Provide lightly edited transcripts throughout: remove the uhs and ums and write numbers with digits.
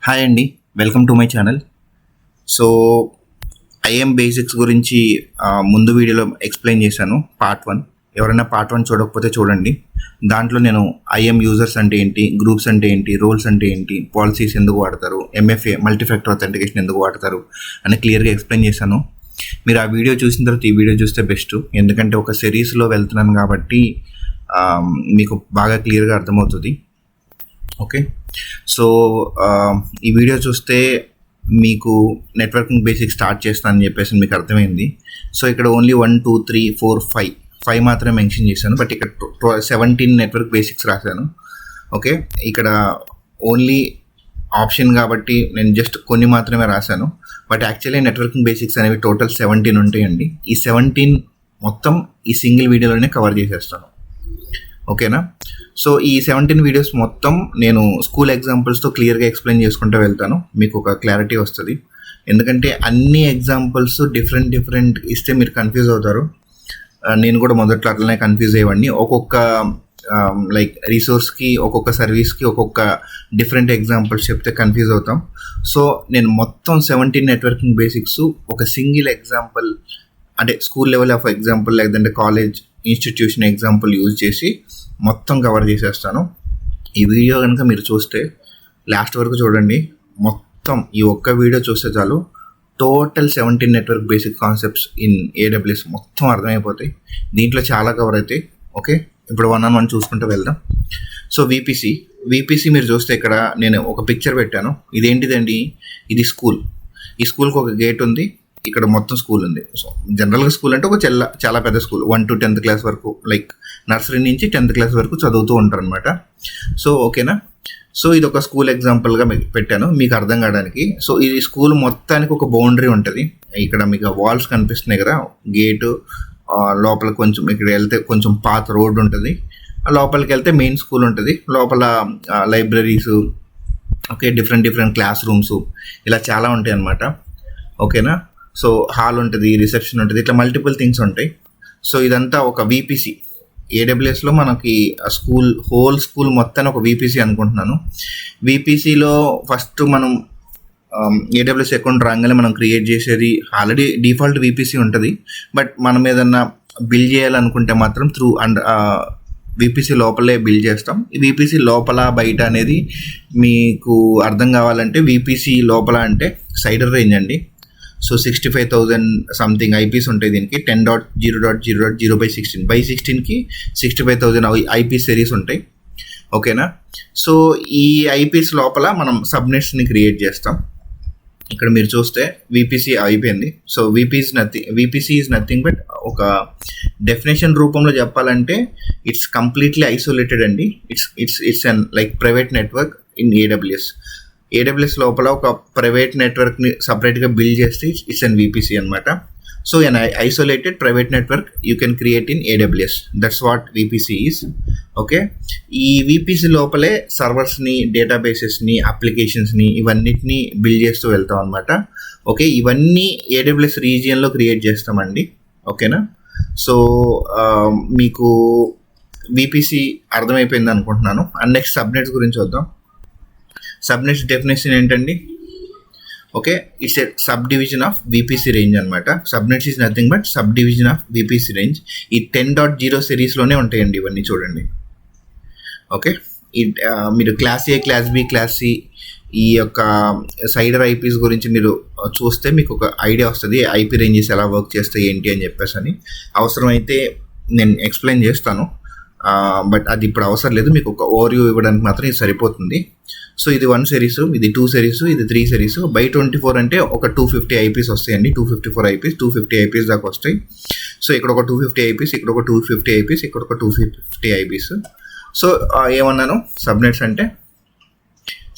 Hi అండి, welcome to my channel. So IAM basics గురించి ముందు వీడియోలో ఎక్స్ప్లెయిన్ చేశాను, పార్ట్ 1. ఎవరైనా పార్ట్ 1 చూడకపోతే చూడండి. దాంట్లో నేను ఐఎం యూజర్స్ అంటే ఏంటి, గ్రూప్స్ అంటే ఏంటి, రోల్స్ అంటే ఏంటి, పాలసీస్ ఎందుకు వాడతారు, ఎంఎఫ్ఏ మల్టీఫ్యాక్టర్ అథెంటికేషన్ ఎందుకు వాడతారు అని క్లియర్గా ఎక్స్ప్లెయిన్ చేశాను. మీరు ఆ వీడియో చూసిన తర్వాత ఈ వీడియో చూస్తే బెస్ట్, ఎందుకంటే ఒక సిరీస్లో వెళ్తున్నాను కాబట్టి మీకు బాగా క్లియర్గా అర్థమవుతుంది. ఓకే, సో ఈ వీడియో చూస్తే మీకు నెట్వర్కింగ్ బేసిక్ స్టార్ట్ చేస్తానని చెప్పేసి మీకు అర్థమైంది. సో ఇక్కడ ఓన్లీ 1 2 3 4 5 మాత్రమే మెన్షన్ చేశాను, బట్ ఇక్కడ 17 నెట్వర్క్ బేసిక్స్ రాశాను. ఓకే, ఇక్కడ ఓన్లీ ఆప్షన్ కాబట్టి నేను జస్ట్ కొన్ని మాత్రమే రాశాను, బట్ యాక్చువల్లీ నెట్వర్కింగ్ బేసిక్స్ అనేవి టోటల్ 17 ఉంటాయండి. ఈ 17 మొత్తం ఈ సింగిల్ వీడియోలోనే కవర్ చేసేస్తాను. ఓకేనా? సో ఈ 17 వీడియోస్ మొత్తం నేను స్కూల్ ఎగ్జాంపుల్స్తో క్లియర్గా ఎక్స్ప్లెయిన్ చేసుకుంటూ వెళ్తాను, మీకు ఒక క్లారిటీ వస్తుంది. ఎందుకంటే అన్ని ఎగ్జాంపుల్స్ డిఫరెంట్ ఇస్తే మీరు కన్ఫ్యూజ్ అవుతారు. నేను కూడా మొదట్లో అట్లనే కన్ఫ్యూజ్ అయ్యేవాడిని. ఒక్కొక్క లైక్ రిసోర్స్కి, ఒక్కొక్క సర్వీస్కి ఒక్కొక్క డిఫరెంట్ ఎగ్జాంపుల్స్ చెప్తే కన్ఫ్యూజ్ అవుతాం. సో నేను మొత్తం 17 నెట్వర్కింగ్ బేసిక్స్ ఒక సింగిల్ ఎగ్జాంపుల్, అంటే స్కూల్ లెవెల్ ఆఫ్ ఎగ్జాంపుల్ లేదంటే కాలేజ్ ఇన్స్టిట్యూషన్ ఎగ్జాంపుల్ యూజ్ చేసి మొత్తం కవర్ చేసేస్తాను. ఈ వీడియో కనుక మీరు చూస్తే లాస్ట్ వరకు చూడండి, మొత్తం ఈ ఒక్క వీడియో చూస్తే చాలు total 17 network basic concepts in AWS మొత్తం అర్థమైపోతాయి. దీంట్లో చాలా కవర్ అవుతాయి. ఓకే, ఇప్పుడు 1 on 1 చూసుకుంటూ వెళ్దాం. సో విపిసి మీరు చూస్తే ఇక్కడ నేను ఒక పిక్చర్ పెట్టాను. ఇదేంటిదండి? ఇది స్కూల్. ఈ స్కూల్కి ఒక గేట్ ఉంది, ఇక్కడ మొత్తం స్కూల్ ఉంది. సో జనరల్గా స్కూల్ అంటే ఒక చాలా పెద్ద స్కూల్, 1 to 10th క్లాస్ వరకు, లైక్ నర్సరీ నుంచి 10th క్లాస్ వరకు చదువుతూ ఉంటారు అనమాట. సో ఓకేనా? సో ఇది ఒక స్కూల్ ఎగ్జాంపుల్గా మీకు పెట్టాను మీకు అర్థం కావడానికి. సో ఇది స్కూల్ మొత్తానికి ఒక బౌండరీ ఉంటుంది. ఇక్కడ మీకు వాల్స్ కనిపిస్తున్నాయి కదా, గేటు లోపల కొంచెం ఇక్కడ వెళ్తే కొంచెం పాత రోడ్ ఉంటుంది, లోపలికి వెళ్తే మెయిన్ స్కూల్ ఉంటుంది, లోపల libraries, okay, different class rooms ఇలా చాలా ఉంటాయి అన్నమాట. ఓకేనా? సో హాల్ ఉంటుంది, రిసెప్షన్ ఉంటుంది, ఇట్లా మల్టిపుల్ థింగ్స్ ఉంటాయి. సో ఇదంతా ఒక విపిసి. ఏడబ్ల్యూఎస్లో మనకి హోల్ స్కూల్ మొత్తాన్ని ఒక విపిసి అనుకుంటున్నాను. విపిసిలో ఫస్ట్ మనం ఏడబ్ల్యూఎస్ అకౌంట్ రాగానే మనం క్రియేట్ చేసేది ఆల్రెడీ డిఫాల్ట్ విపిసి ఉంటుంది, బట్ మనం ఏదన్నా బిల్డ్ చేయాలనుకుంటే మాత్రం త్రూ విపిసి లోపలే బిల్డ్ చేస్తాం. ఈ విపిసి లోపల బయట అనేది మీకు అర్థం కావాలంటే విపిసి లోపల అంటే సైడర్ రేంజ్ అండి. సో 65,000 సంథింగ్ ఐపీస్ ఉంటాయి దీనికి. 10.0.0.0/16 65,000 ఐపీ సిరీస్ ఉంటాయి. ఓకేనా? సో ఈ ఐపీస్ లోపల మనం సబ్నెట్స్ని క్రియేట్ చేస్తాం. ఇక్కడ మీరు చూస్తే విపిసి అయిపోయింది. So VPC is nothing but ఒక డెఫినేషన్ రూపంలో చెప్పాలంటే ఇట్స్ కంప్లీట్లీ ఐసోలేటెడ్ అండి. It's an like private network in AWS లోపల ఒక ప్రైవేట్ నెట్వర్క్ని సపరేట్గా బిల్డ్ చేస్తే ఇట్స్ అన్ విపిసి అనమాట. So an isolated private network you can create in AWS. That's what VPC is. Okay, ఈ VPC లోపలే సర్వర్స్ని, డేటాబేసెస్ని, అప్లికేషన్స్ని ఇవన్నిటిని build చేస్తూ వెళ్తాం అనమాట. ఓకే, ఇవన్నీ ఏడబ్ల్యూఎస్ రీజియన్లో క్రియేట్ చేస్తామండి. ఓకేనా? సో మీకు విపిసి అర్థమైపోయింది అనుకుంటున్నాను. అండ్ నెక్స్ట్ సబ్నెట్స్ గురించి వద్దాం. సబ్నెట్స్ డెఫినేషన్ ఏంటండి? Okay, it's a subdivision of VPC range అనమాట. Subnets is nothing but subdivision of VPC range. ఈ 10.0 సిరీస్లోనే ఉంటాయండి ఇవన్నీ చూడండి. ఓకే, మీరు class A, class B, class C ఈ యొక్క సైడర్ ఐపీస్ గురించి మీరు చూస్తే మీకు ఒక ఐడియా వస్తుంది, ఐపీ రేంజెస్ ఎలా వర్క్ చేస్తాయి ఏంటి అని చెప్పేసి. అని అవసరమైతే నేను ఎక్స్ప్లెయిన్ చేస్తాను, బట్ అది ఇప్పుడు అవసరం లేదు, మీకు ఒక ఓవర్వ్యూ ఇవ్వడానికి మాత్రం ఇది సరిపోతుంది. సో ఇది 1 సిరీస్, ఇది 2 సిరీస్, ఇది 3 సిరీస్. బై 24 అంటే ఒక 250 ఐపీస్ వస్తాయండి. 254 ఐపీస్, 250 ఐపీస్ దాకా వస్తాయి. సో ఇక్కడ ఒక 250 ఐపీస్, ఇక్కడ ఒక 250 ఐపీస్, ఇక్కడ ఒక 250 ఐపీస్. సో ఏమన్నాను? సబ్నెట్స్ అంటే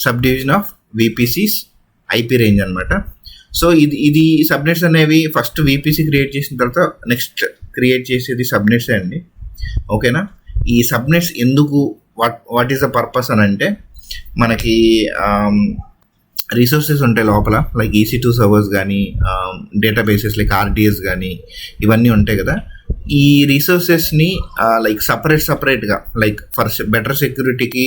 sub division of VPCs IP range అనమాట. సో ఇది సబ్నెట్స్ అనేవి ఫస్ట్ విపిసి క్రియేట్ చేసిన తర్వాత నెక్స్ట్ క్రియేట్ చేసేది సబ్నెట్సే అండి. ఓకేనా? ఈ సబ్నెట్స్ ఎందుకు, వాట్ ఈస్ ద పర్పస్ అని అంటే, మనకి రిసోర్సెస్ ఉంటాయి లోపల, లైక్ EC2 సర్వర్స్ కానీ, డేటాబేసెస్ లైక్ RDS కానీ ఇవన్నీ ఉంటాయి కదా. ఈ రిసోర్సెస్ని లైక్ సపరేట్గా, లైక్ ఫర్ బెటర్ సెక్యూరిటీకి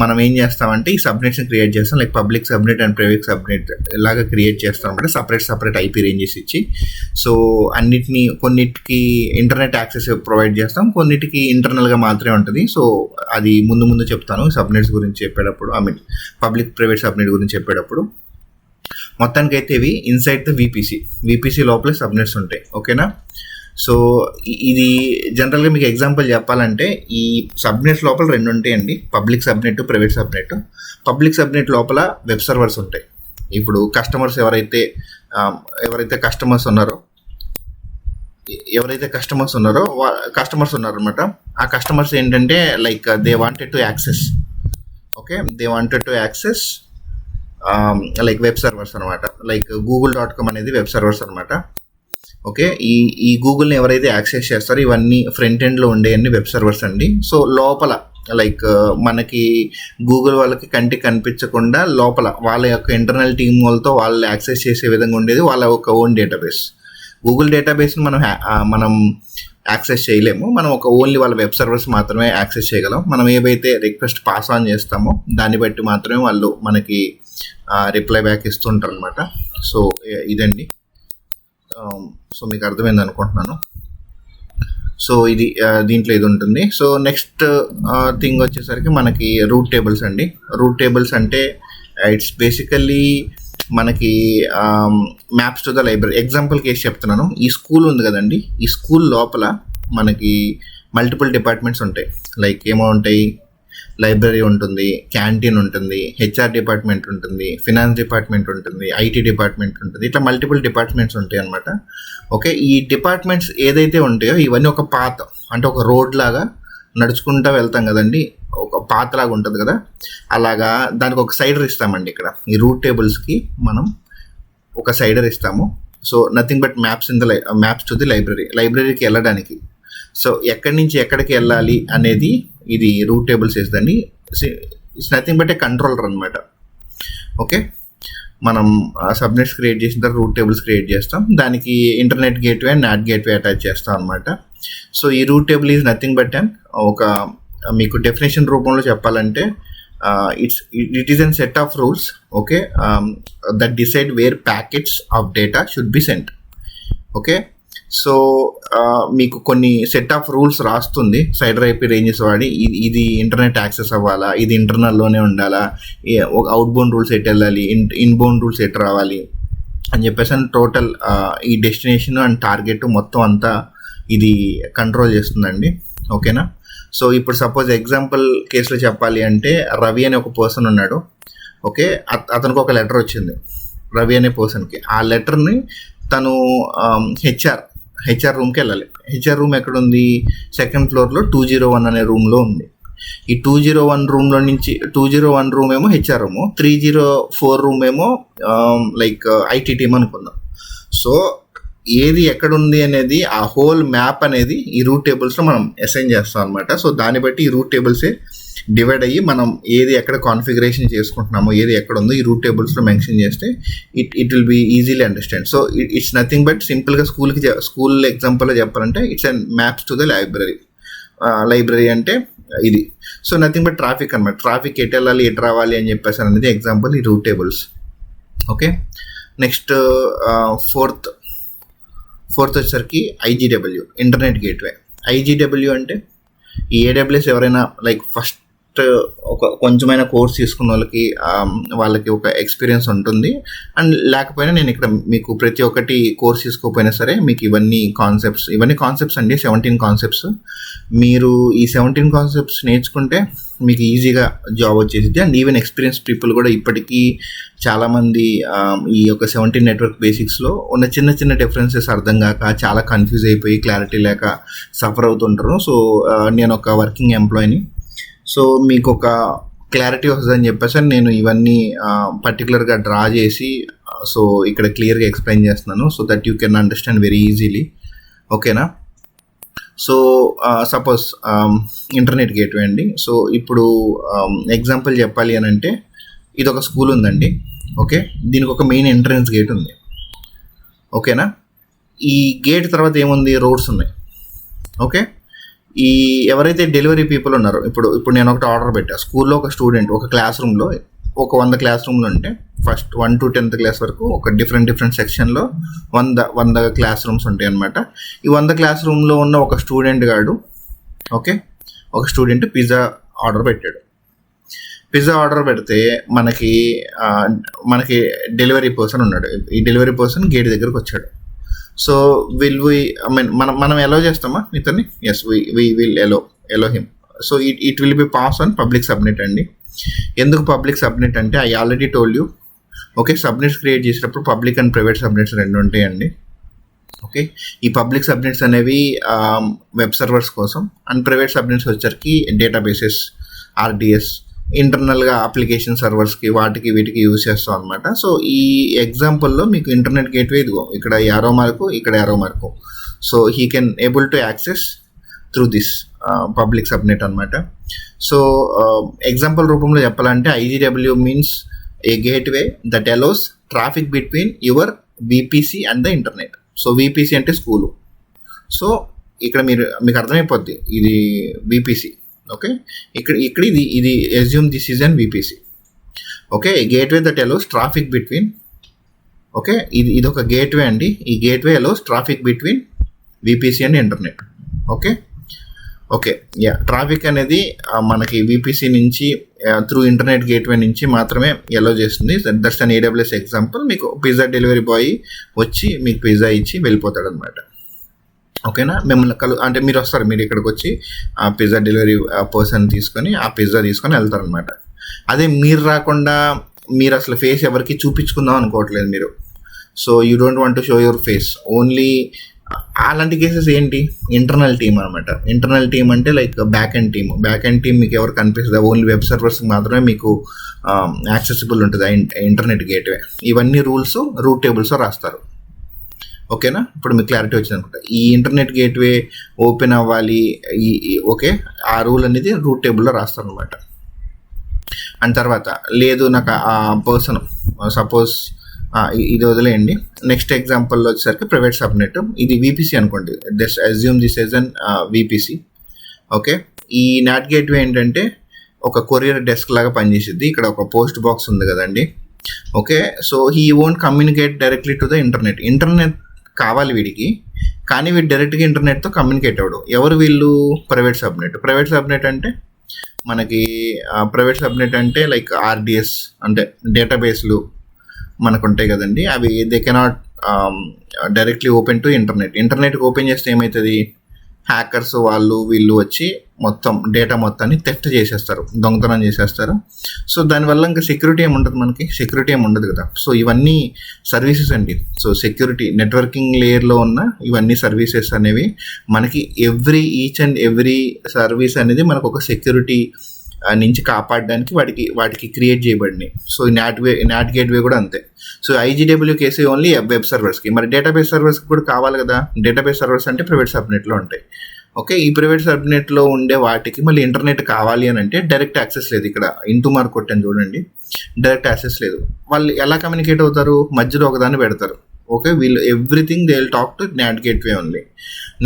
మనం ఏం చేస్తామంటే ఈ సబ్నెట్స్ని క్రియేట్ చేస్తాం, like public subnet and private subnet లాగా క్రియేట్ చేస్తాం అనమాట, సపరేట్ ఐపీ రేంజెస్ ఇచ్చి. సో కొన్నిటికి ఇంటర్నెట్ యాక్సెస్ ప్రొవైడ్ చేస్తాం, కొన్నిటికి ఇంటర్నల్గా మాత్రమే ఉంటుంది. సో అది ముందు చెప్తాను సబ్నెట్స్ గురించి చెప్పేటప్పుడు, పబ్లిక్ ప్రైవేట్ సబ్నెట్ గురించి చెప్పేటప్పుడు. మొత్తానికి అయితే ఇవి ఇన్సైడ్ ద విపిసి లోపల సబ్నెట్స్ ఉంటాయి. ఓకేనా. సో ఇది జనరల్గా మీకు ఎగ్జాంపుల్ చెప్పాలంటే ఈ సబ్నెట్స్ లోపల 2 ఉంటాయండి, public subnet, private subnet. Public subnet లోపల వెబ్ సర్వర్స్ ఉంటాయి. ఇప్పుడు కస్టమర్స్ ఎవరైతే కస్టమర్స్ ఉన్నారో కస్టమర్స్ ఉన్నారనమాట. ఆ కస్టమర్స్ ఏంటంటే like they wanted to access like web servers అనమాట, లైక్ google.com అనేది వెబ్ సర్వర్స్ అనమాట. ఓకే, ఈ గూగుల్ని ఎవరైతే యాక్సెస్ చేస్తారో ఇవన్నీ ఫ్రంట్ ఎండ్లో ఉండేవన్నీ వెబ్ సర్వర్స్ అండి. సో లోపల లైక్ మనకి గూగుల్ వాళ్ళకి కంటికి కనిపించకుండా లోపల వాళ్ళ యొక్క ఇంటర్నల్ టీమ్ వాళ్ళతో వాళ్ళు యాక్సెస్ చేసే విధంగా ఉండేది వాళ్ళ ఒక ఓన్ డేటాబేస్. గూగుల్ డేటాబేస్ని మనం యాక్సెస్ చేయలేము, మనం ఓన్లీ వాళ్ళ వెబ్ సర్వర్స్ మాత్రమే యాక్సెస్ చేయగలం. మనం ఏవైతే రిక్వెస్ట్ పాస్ ఆన్ చేస్తామో దాన్ని బట్టి మాత్రమే వాళ్ళు మనకి రిప్లై బ్యాక్ ఇస్తుంటారు అనమాట. సో ఇదండి. సో మీకు అర్థమైంది అనుకుంటున్నాను. సో ఇది దీంట్లో ఇది ఉంటుంది. సో నెక్స్ట్ థింగ్ వచ్చేసరికి మనకి రూట్ టేబుల్స్ అండి. రూట్ టేబుల్స్ అంటే ఇట్స్ బేసికల్లీ మనకి maps to the library. Example case చెప్తున్నాను. ఈ స్కూల్ ఉంది కదండి, ఈ స్కూల్ లోపల మనకి మల్టిపుల్ డిపార్ట్మెంట్స్ ఉంటాయి. లైక్ ఏమో ఉంటాయి, లైబ్రరీ ఉంటుంది, క్యాంటీన్ ఉంటుంది, హెచ్ఆర్ డిపార్ట్మెంట్ ఉంటుంది, ఫినాన్స్ డిపార్ట్మెంట్ ఉంటుంది, ఐటీ డిపార్ట్మెంట్ ఉంటుంది, ఇట్లా మల్టిపుల్ డిపార్ట్మెంట్స్ ఉంటాయి అనమాట. ఓకే, ఈ డిపార్ట్మెంట్స్ ఏదైతే ఉంటాయో ఇవన్నీ ఒక పాత్, అంటే ఒక రోడ్ లాగా నడుచుకుంటూ వెళ్తాం కదండి, ఒక పాత్ లాగా ఉంటుంది కదా, అలాగా దానికి ఒక సైడర్ ఇస్తామండి. ఇక్కడ ఈ రూట్ టేబుల్స్కి మనం ఒక సైడర్ ఇస్తాము. So nothing but maps to the లైబ్రరీకి వెళ్ళడానికి. సో ఎక్కడి నుంచి ఎక్కడికి వెళ్ళాలి అనేది ఇది రూట్ టేబుల్స్ వేస్తుందండి. It's nothing but a controller అనమాట. ఓకే, మనం సబ్నెట్స్ క్రియేట్ చేసిన తర్వాత రూట్ టేబుల్స్ క్రియేట్ చేస్తాం, దానికి internet gateway and NAT gateway attach చేస్తాం అనమాట. సో ఈ route table is nothing but ఒక మీకు డెఫినేషన్ రూపంలో చెప్పాలంటే it is an set of rules, okay, that decide where packets of data should be sent. Okay, so మీకు కొన్ని సెట్ ఆఫ్ రూల్స్ రాస్తుంది సైడర్ ఐపీ రేంజెస్ వాడి, ఇది ఇంటర్నెట్ యాక్సెస్ అవ్వాలా, ఇది ఇంటర్నల్లోనే ఉండాలా, అవుట్ బౌండ్ రూల్స్ ఎట్ వెళ్ళాలి, ఇన్బౌండ్ రూల్స్ ఎట్ రావాలి అని చెప్పేసి టోటల్ ఈ డెస్టినేషన్ అండ్ టార్గెట్ మొత్తం అంతా ఇది కంట్రోల్ చేస్తుందండి. ఓకేనా. సో ఇప్పుడు సపోజ్ ఎగ్జాంపుల్ కేసులో చెప్పాలి అంటే రవి అనే ఒక పర్సన్ ఉన్నాడు. ఓకే, అతనికి ఒక లెటర్ వచ్చింది రవి అనే పర్సన్కి. ఆ లెటర్ని తను హెచ్ఆర్ రూమ్కి వెళ్ళాలి. హెచ్ఆర్ రూమ్ ఎక్కడుంది, 2nd ఫ్లోర్లో 201 అనే రూమ్లో ఉంది. ఈ 201 రూమ్లో నుంచి 201 రూమ్ ఏమో హెచ్ఆర్ రూము, 304 రూమ్ ఏమో లైక్ ఐటీ టీమ్ అనుకుందాం. సో ఏది ఎక్కడుంది అనేది ఆ హోల్ మ్యాప్ అనేది ఈ రూట్ టేబుల్స్లో మనం అసైన్ చేస్తాం అనమాట. సో దాన్ని బట్టి ఈ రూట్ టేబుల్సే డివైడ్ అయ్యి మనం ఏది ఎక్కడ కాన్ఫిగరేషన్ చేసుకుంటున్నామో, ఏది ఎక్కడ ఉందో ఈ రూట్ టేబుల్స్లో మెన్షన్ చేస్తే it will be easily understand. So it's nothing but సింపుల్గా స్కూల్ ఎగ్జాంపుల్లో చెప్పాలంటే it's and maps to the library అంటే ఇది. సో నథింగ్ బట్ ట్రాఫిక్ అనమాట, ట్రాఫిక్ ఎటు వెళ్ళాలి ఎటు రావాలి అని చెప్పేసి అనేది ఎగ్జాంపుల్ ఈ route tables. Okay, next fourth వచ్చేసరికి ఐజీడబ్ల్యూ, ఇంటర్నెట్ గేట్వే. ఐజీడబ్ల్యూ అంటే ఈ ఏడబ్ల్యూఎస్ ఎవరైనా లైక్ ఫస్ట్ కొంచెమైనా కోర్స్ తీసుకున్న వాళ్ళకి ఒక ఎక్స్పీరియన్స్ ఉంటుంది. అండ్ లేకపోయినా నేను ఇక్కడ మీకు ప్రతి ఒక్కటి కోర్స్ తీసుకోకపోయినా సరే మీకు ఇవన్నీ కాన్సెప్ట్స్ అండి, 17 కాన్సెప్ట్స్. మీరు ఈ 17 కాన్సెప్ట్స్ నేర్చుకుంటే మీకు ఈజీగా జాబ్ వచ్చేసింది. అండ్ ఈవెన్ ఎక్స్పీరియన్స్ పీపుల్ కూడా ఇప్పటికీ చాలామంది ఈ యొక్క 17 నెట్వర్క్ బేసిక్స్లో ఉన్న చిన్న డిఫరెన్సెస్ అర్థం కాక చాలా కన్ఫ్యూజ్ అయిపోయి క్లారిటీ లేక సఫర్ అవుతుంటారు. సో నేను ఒక వర్కింగ్ ఎంప్లాయీని. సో మీకు ఒక క్లారిటీ వస్తుందని చెప్పేసి నేను ఇవన్నీ పర్టికులర్గా డ్రా చేసి సో ఇక్కడ క్లియర్గా ఎక్స్ప్లెయిన్ చేస్తున్నాను, so that you can understand very easily. ఓకేనా. సో సపోజ్ ఇంటర్నెట్ గేట్వే అండి. సో ఇప్పుడు ఎగ్జాంపుల్ చెప్పాలి అని అంటే ఇది ఒక స్కూల్ ఉందండి. ఓకే, దీనికి ఒక మెయిన్ ఎంట్రన్స్ గేట్ ఉంది. ఓకేనా. ఈ గేట్ తర్వాత ఏముంది, రోడ్స్ ఉన్నాయి. ఓకే, ఈ ఎవరైతే డెలివరీ పీపుల్ ఉన్నారో, ఇప్పుడు నేను ఒకటి ఆర్డర్ పెట్టా. స్కూల్లో ఒక స్టూడెంట్ ఒక క్లాస్ రూమ్లో, ఒక 100 క్లాస్ రూమ్లు ఉంటే ఫస్ట్ 1 to 10th క్లాస్ వరకు ఒక డిఫరెంట్ సెక్షన్లో 100 క్లాస్ రూమ్స్ ఉంటాయి అన్నమాట. ఈ 100 క్లాస్ రూమ్లో ఉన్న ఒక స్టూడెంట్ గాడు, ఓకే, ఒక స్టూడెంట్ పిజ్జా ఆర్డర్ పెట్టాడు. పిజ్జా ఆర్డర్ పెడితే మనకి డెలివరీ పర్సన్ ఉన్నాడు. ఈ డెలివరీ పర్సన్ గేట్ దగ్గరకు వచ్చాడు. సో మనం ఎలో చేస్తామా ఇతన్ని? Yes, will allow him. So it will be pass on public submit అండి. ఎందుకు పబ్లిక్ సబ్మిట్ అంటే, I already told you, okay, submits create చేసినప్పుడు పబ్లిక్ అండ్ ప్రైవేట్ సబ్మిట్స్ 2 ఉంటాయండి. ఓకే, ఈ పబ్లిక్ సబ్మిట్స్ అనేవి వెబ్ సర్వర్స్ కోసం, అండ్ ప్రైవేట్ సబ్మిట్స్ వచ్చరికి databases, RDS, ఇంటర్నల్గా అప్లికేషన్ సర్వర్స్కి వీటికి యూజ్ చేస్తాం అనమాట. సో ఈ ఎగ్జాంపుల్లో మీకు ఇంటర్నెట్ గేట్వే ఇదిగో, ఇక్కడ యారో మార్కు, ఇక్కడ arrow mark. So he can able to access through this public subnet అనమాట. సో ఎగ్జాంపుల్ రూపంలో చెప్పాలంటే IGW means a gateway that allows traffic between your VPC and the internet. So VPC అంటే school. So ఇక్కడ మీకు అర్థమైపోద్ది, ఇది VPC. Okay, ఇక్కడ ఇది assume this is an VPC. Okay, gateway that allows traffic between, okay, ఇది ఒక gateway అండి. ఈ gateway allows traffic between VPC and internet. Okay, traffic అనేది మనకి విపిసి నుంచి త్రూ ఇంటర్నెట్ గేట్వే నుంచి మాత్రమే ఎలో చేస్తుంది. That's an AWS example. మీకు పిజ్జా డెలివరీ బాయ్ వచ్చి మీకు పిజ్జా ఇచ్చి వెళ్ళిపోతాడు అనమాట. ఓకేనా, మిమ్మల్ని అంటే మీరు వస్తారు, మీరు ఇక్కడికి వచ్చి ఆ పిజ్జా డెలివరీ పర్సన్ తీసుకొని ఆ పిజ్జా తీసుకొని వెళ్తారనమాట. అదే మీరు రాకుండా, మీరు అసలు ఫేస్ ఎవరికి చూపించుకుందాం అనుకోవట్లేదు మీరు. So you don't want to show your face only. అలాంటి కేసెస్ ఏంటి? ఇంటర్నల్ టీమ్ అనమాట. ఇంటర్నల్ టీమ్ అంటే లైక్ బ్యాక్ అండ్ టీమ్ మీకు ఎవరు కనిపిస్తుంది? ఓన్లీ వెబ్ సర్వర్స్కి మాత్రమే మీకు యాక్సెసిబుల్ ఉంటుంది ఇంటర్నెట్ గేట్వే. ఇవన్నీ రూట్ టేబుల్స్ రాస్తారు. ఓకేనా, ఇప్పుడు మీకు క్లారిటీ వచ్చింది అనుకుంటా. ఈ ఇంటర్నెట్ గేట్వే ఓపెన్ అవ్వాలి, ఓకే, ఆ రూల్ అనేది రూట్ టేబుల్లో రాస్తారు అనమాట. అండ్ తర్వాత లేదు నాకు ఆ పర్సన్, సపోజ్ ఇది వదిలేయండి. నెక్స్ట్ ఎగ్జాంపుల్లో వచ్చేసరికి ప్రైవేట్ సబ్నెట్. ఇది విపిసి అనుకోండి, just assume this as an VPC. Okay, ఈ నాట్ గేట్వే ఏంటంటే ఒక కొరియర్ డెస్క్ లాగా పనిచేసిద్ది. ఇక్కడ ఒక పోస్ట్ బాక్స్ ఉంది కదండి. Okay, so he won't communicate directly to the internet కావాలి వీడికి, కానీ వీడు డైరెక్ట్గా ఇంటర్నెట్తో కమ్యూనికేట్ అవ్వడు. ఎవరు వీళ్ళు? ప్రైవేట్ సబ్నెట్ అంటే మనకి ప్రైవేట్ సబ్నెట్ అంటే లైక్ ఆర్డిఎస్ అంటే డేటాబేస్లు మనకు ఉంటాయి కదండి. అవి they cannot directly open to ఇంటర్నెట్కి ఓపెన్ చేస్తే ఏమవుతుంది? హ్యాకర్స్ వీళ్ళు వచ్చి మొత్తం డేటా మొత్తాన్ని థెఫ్ట్ చేసేస్తారు, దొంగతనం చేసేస్తారు. సో దానివల్ల ఇంకా సెక్యూరిటీ ఏమి ఉండదు కదా. సో ఇవన్నీ సర్వీసెస్ అండి. సో సెక్యూరిటీ నెట్వర్కింగ్ లేయర్లో ఉన్న ఇవన్నీ సర్వీసెస్ అనేవి మనకి ఈచ్ అండ్ ఎవ్రీ సర్వీస్ అనేది మనకు ఒక సెక్యూరిటీ నుంచి కాపాడడానికి వాటికి క్రియేట్ చేయబడినాయి. సో ఈ నాట్ గేట్వే కూడా అంతే. సో ఐజీడబ్ల్యూ కేసీ ఓన్లీ వెబ్ సర్వర్స్కి, మరి డేటాబేస్ సర్వర్స్కి కూడా కావాలి కదా. డేటాబేస్ సర్వర్స్ అంటే ప్రైవేట్ సబ్నెట్లో ఉంటాయి. ఓకే, ఈ ప్రైవేట్ సబ్నెట్లో ఉండే వాటికి మళ్ళీ ఇంటర్నెట్ కావాలి అని అంటే డైరెక్ట్ యాక్సెస్ లేదు. ఇక్కడ ఇంటూ మార్క్ కొట్టాను చూడండి, డైరెక్ట్ యాక్సెస్ లేదు. వాళ్ళు ఎలా కమ్యూనికేట్ అవుతారు? మధ్యలో ఒకదాన్ని పెడతారు. ఓకే, వీళ్ళు everything they will talk to not gateway only.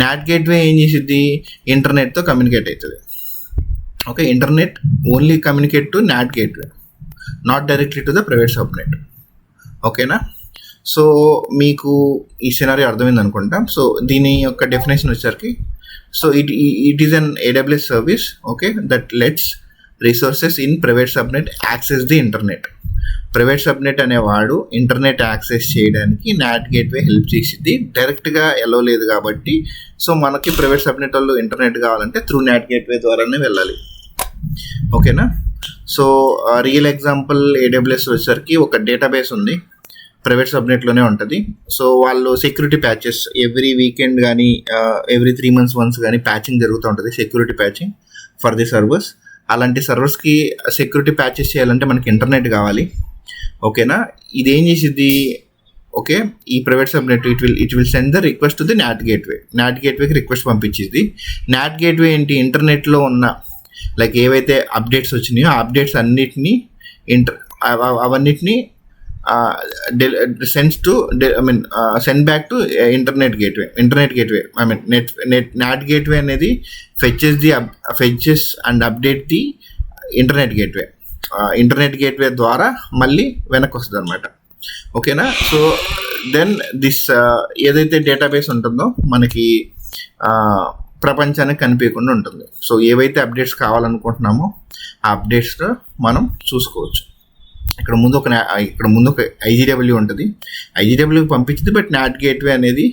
Not gateway ఏం చేసిద్ది? ఇంటర్నెట్తో కమ్యూనికేట్ అవుతుంది. Okay, internet only communicate to not gateway, not directly to the private subnet. ఓకేనా, సో మీకు ఈ సినారియో అర్థమైంది అనుకుంటా. సో దీని యొక్క డెఫినేషన్ వచ్చేసరికి, so it is an AWS service, okay, that let's resources in private subnet access the internet. Private subnet అనేవాడు internet access చేయడానికి నాట్ గేట్వే హెల్ప్ చేసిద్ది. డైరెక్ట్గా ఎలో లేదు కాబట్టి, సో మనకి ప్రైవేట్ సబ్నెట్ వాళ్ళు ఇంటర్నెట్ కావాలంటే త్రూ నాట్ గేట్వే ద్వారానే వెళ్ళాలి. ఓకేనా, సో రియల్ ఎగ్జాంపుల్ AWS వచ్చేసరికి ఒక డేటాబేస్ ఉంది, ప్రైవేట్ సబ్నెట్లోనే ఉంటుంది. సో వాళ్ళు సెక్యూరిటీ ప్యాచెస్ ఎవ్రీ వీకెండ్ కానీ ఎవ్రీ 3 months వన్స్ కానీ ప్యాచింగ్ జరుగుతూ ఉంటుంది, security patching for the servers. అలాంటి సర్వర్స్కి సెక్యూరిటీ ప్యాచెస్ చేయాలంటే మనకి ఇంటర్నెట్ కావాలి. ఓకేనా, ఇదేం చేసిద్ది? ఓకే, ఈ private subnet it will send the request to the NAT గేట్వేకి రిక్వెస్ట్ పంపించింది. నాట్ గేట్వే ఏంటి? ఇంటర్నెట్లో ఉన్న లైక్ ఏవైతే అప్డేట్స్ వచ్చినాయో ఆ అప్డేట్స్ అన్నిటినీ అవన్నిటినీ sends to send back to internet gateway NAT gateway అనేది fetches and update the internet gateway ద్వారా మళ్ళీ వెనక్కి వస్తుంది అనమాట. ఓకేనా. సో దెన్ దిస్ ఏదైతే డేటాబేస్ ఉంటుందో మనకి ప్రపంచానికి కనిపించకుండా ఉంటుంది. సో ఏవైతే అప్డేట్స్ కావాలనుకుంటున్నామో ఆ అప్డేట్స్ మనం చూసుకోవచ్చు. ఇక్కడ ముందు ఒక IGW ఉంటుంది. IGW పంపించింది, బట్ NAT గేట్వే అనేది